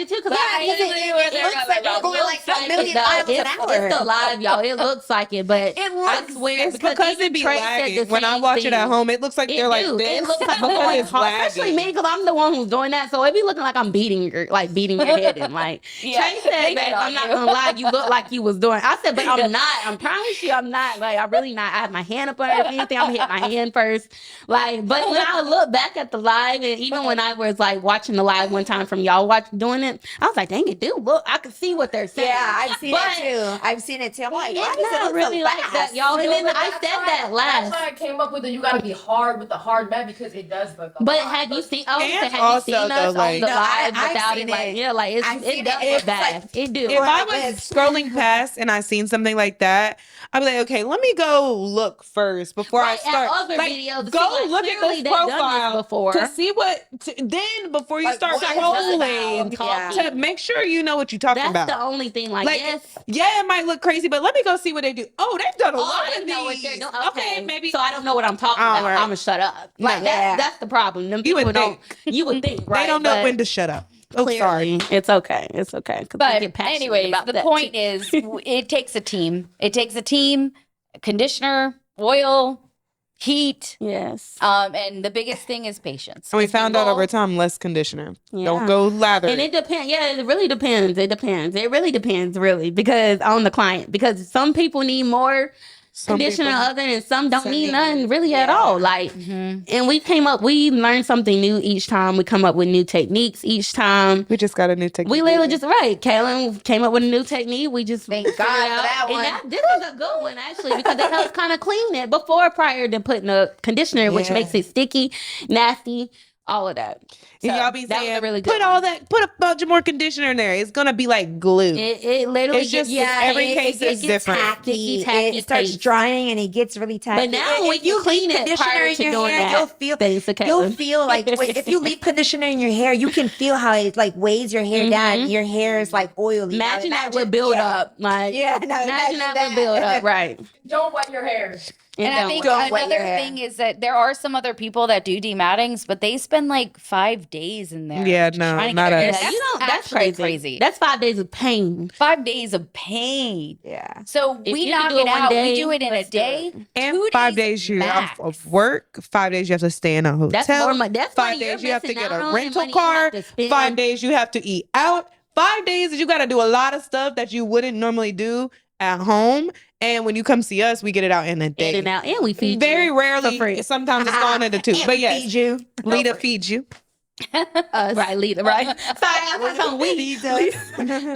too, because it looks like they're going like a million miles an hour. It's the live, y'all. It looks like it, but I swear it's because it be lagging. When I watch it at home, it looks like they're like this. It looks like because it's lagging. Especially me, because I'm the one who's doing that, so it be looking like I'm beating your head in. Like Trey said, that I'm not gonna lie, you look like you was doing. I said, but I'm not. I promise you, I'm not. Like I'm really not. I have my hand up under anything. I'm gonna hit my hand first. Like, but when I look back at the live, and even when I was like watching the live one time from y'all doing it, I was like, dang it, dude, look, I can see what they're saying. Yeah, I've seen it too. I've seen it too. I'm like, why it's not really like that, y'all. And then I said that last. That's why I came up with it. You gotta be hard with the hard mat, because it does look. But have you seen? Oh, have you seen us on the live without it? Like, yeah, like it does look bad. It do. If I was scrolling past and I seen something like that, I'd be like, okay, let me go look first before I start. Other videos, go look at this profile before to see what. Then before you start scrolling, to make sure you know what you're talking about. That's the only thing. Like yes, yeah, it might look crazy, but let me go see what they do. Oh, they've done a lot of know what these. they're doing. Okay, maybe. So I don't know what I'm talking about. Right. I'm gonna shut up. Like that's the problem. Them You people would don't. think. You would think. Right? They don't know when to shut up. Oh, sorry. It's okay. It's okay. But anyways, the point is, it takes a team. It takes a team, conditioner, oil, heat. Yes. And the biggest thing is patience. And we found out over time, less conditioner. Don't go lather. And it depends. Yeah, it really depends. It depends. It really depends, really, because on the client. Because some people need more conditioner other, and some don't need none really at all. Like, and we learned something new each time. We come up with new techniques each time. We just got a new technique. We literally just Kaylin came up with a new technique. We just thank God for that one. And this is a good one actually, because it helps kind of clean it prior to putting a conditioner, which makes it sticky, nasty. All of that. So y'all be saying, really good put a bunch of more conditioner in there. It's gonna be like glue. It literally it's just every case is different. Tacky. It starts drying and it gets really tacky. But now when you clean it prior to doing that, you'll feel like if you leave conditioner in your hair, you can feel how it like weighs your hair down. Your hair is like oily. Imagine that would build up. Like imagine that would build up. Right. Don't wet your hair. And I think Don't wet your another hair. thing is that there are some other people that do demattings, but they spend like 5 days in there. Yeah, no, trying to not get their us. hair. you know, that's actually crazy. That's 5 days of pain. 5 days of pain. Yeah. So If we you knock can do it it one out. day, We do it in a let's do day. And 2 5 days days you max. have of work. 5 days you have to stay in a hotel. That's more money. That's 5 money you're days you have to missing get out a on and rental money you have car. to spend. 5 days you have to eat out. 5 days that you got to do a lot of stuff that you wouldn't normally do at home. And when you come see us, we get it out in a day. In and out, and we feed Very you rarely. for free. Sometimes it's gone into 2. But yes, Feed you. Leda feeds you. Us. Right, Leda, right? Sorry, I was on we.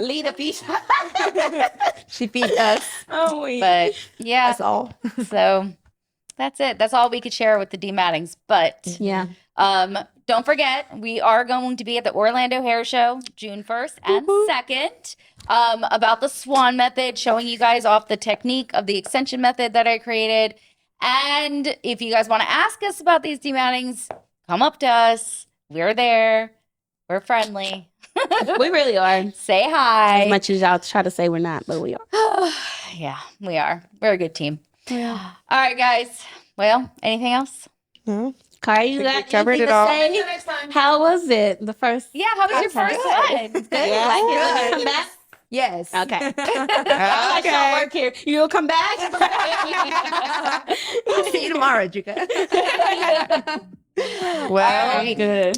Leda feeds. She feeds us. Oh, we. But yeah, That's all. so that's it. That's all we could share with the demattings. But Yeah. don't forget, we are going to be at the Orlando Hair Show June 1st and 2nd. About the swan method, showing you guys off the technique of the extension method that I created. And if you guys want to ask us about these demattings, come up to us. We're there. We're friendly. We really are. Say hi. As much as y'all try to say we're not, but we are. Yeah, we are. We're a good team. Yeah. All right, guys. Well, anything else? No. Kari, you Think we got covered anything it to all. say? Until next time. How was it? The first. Yeah, how was your first one? Good. Yeah. Like it? Good. You come back? Yes. Okay. I like y'all Okay. work here. You gonna come back? See you tomorrow, Jika. Well, All right, good.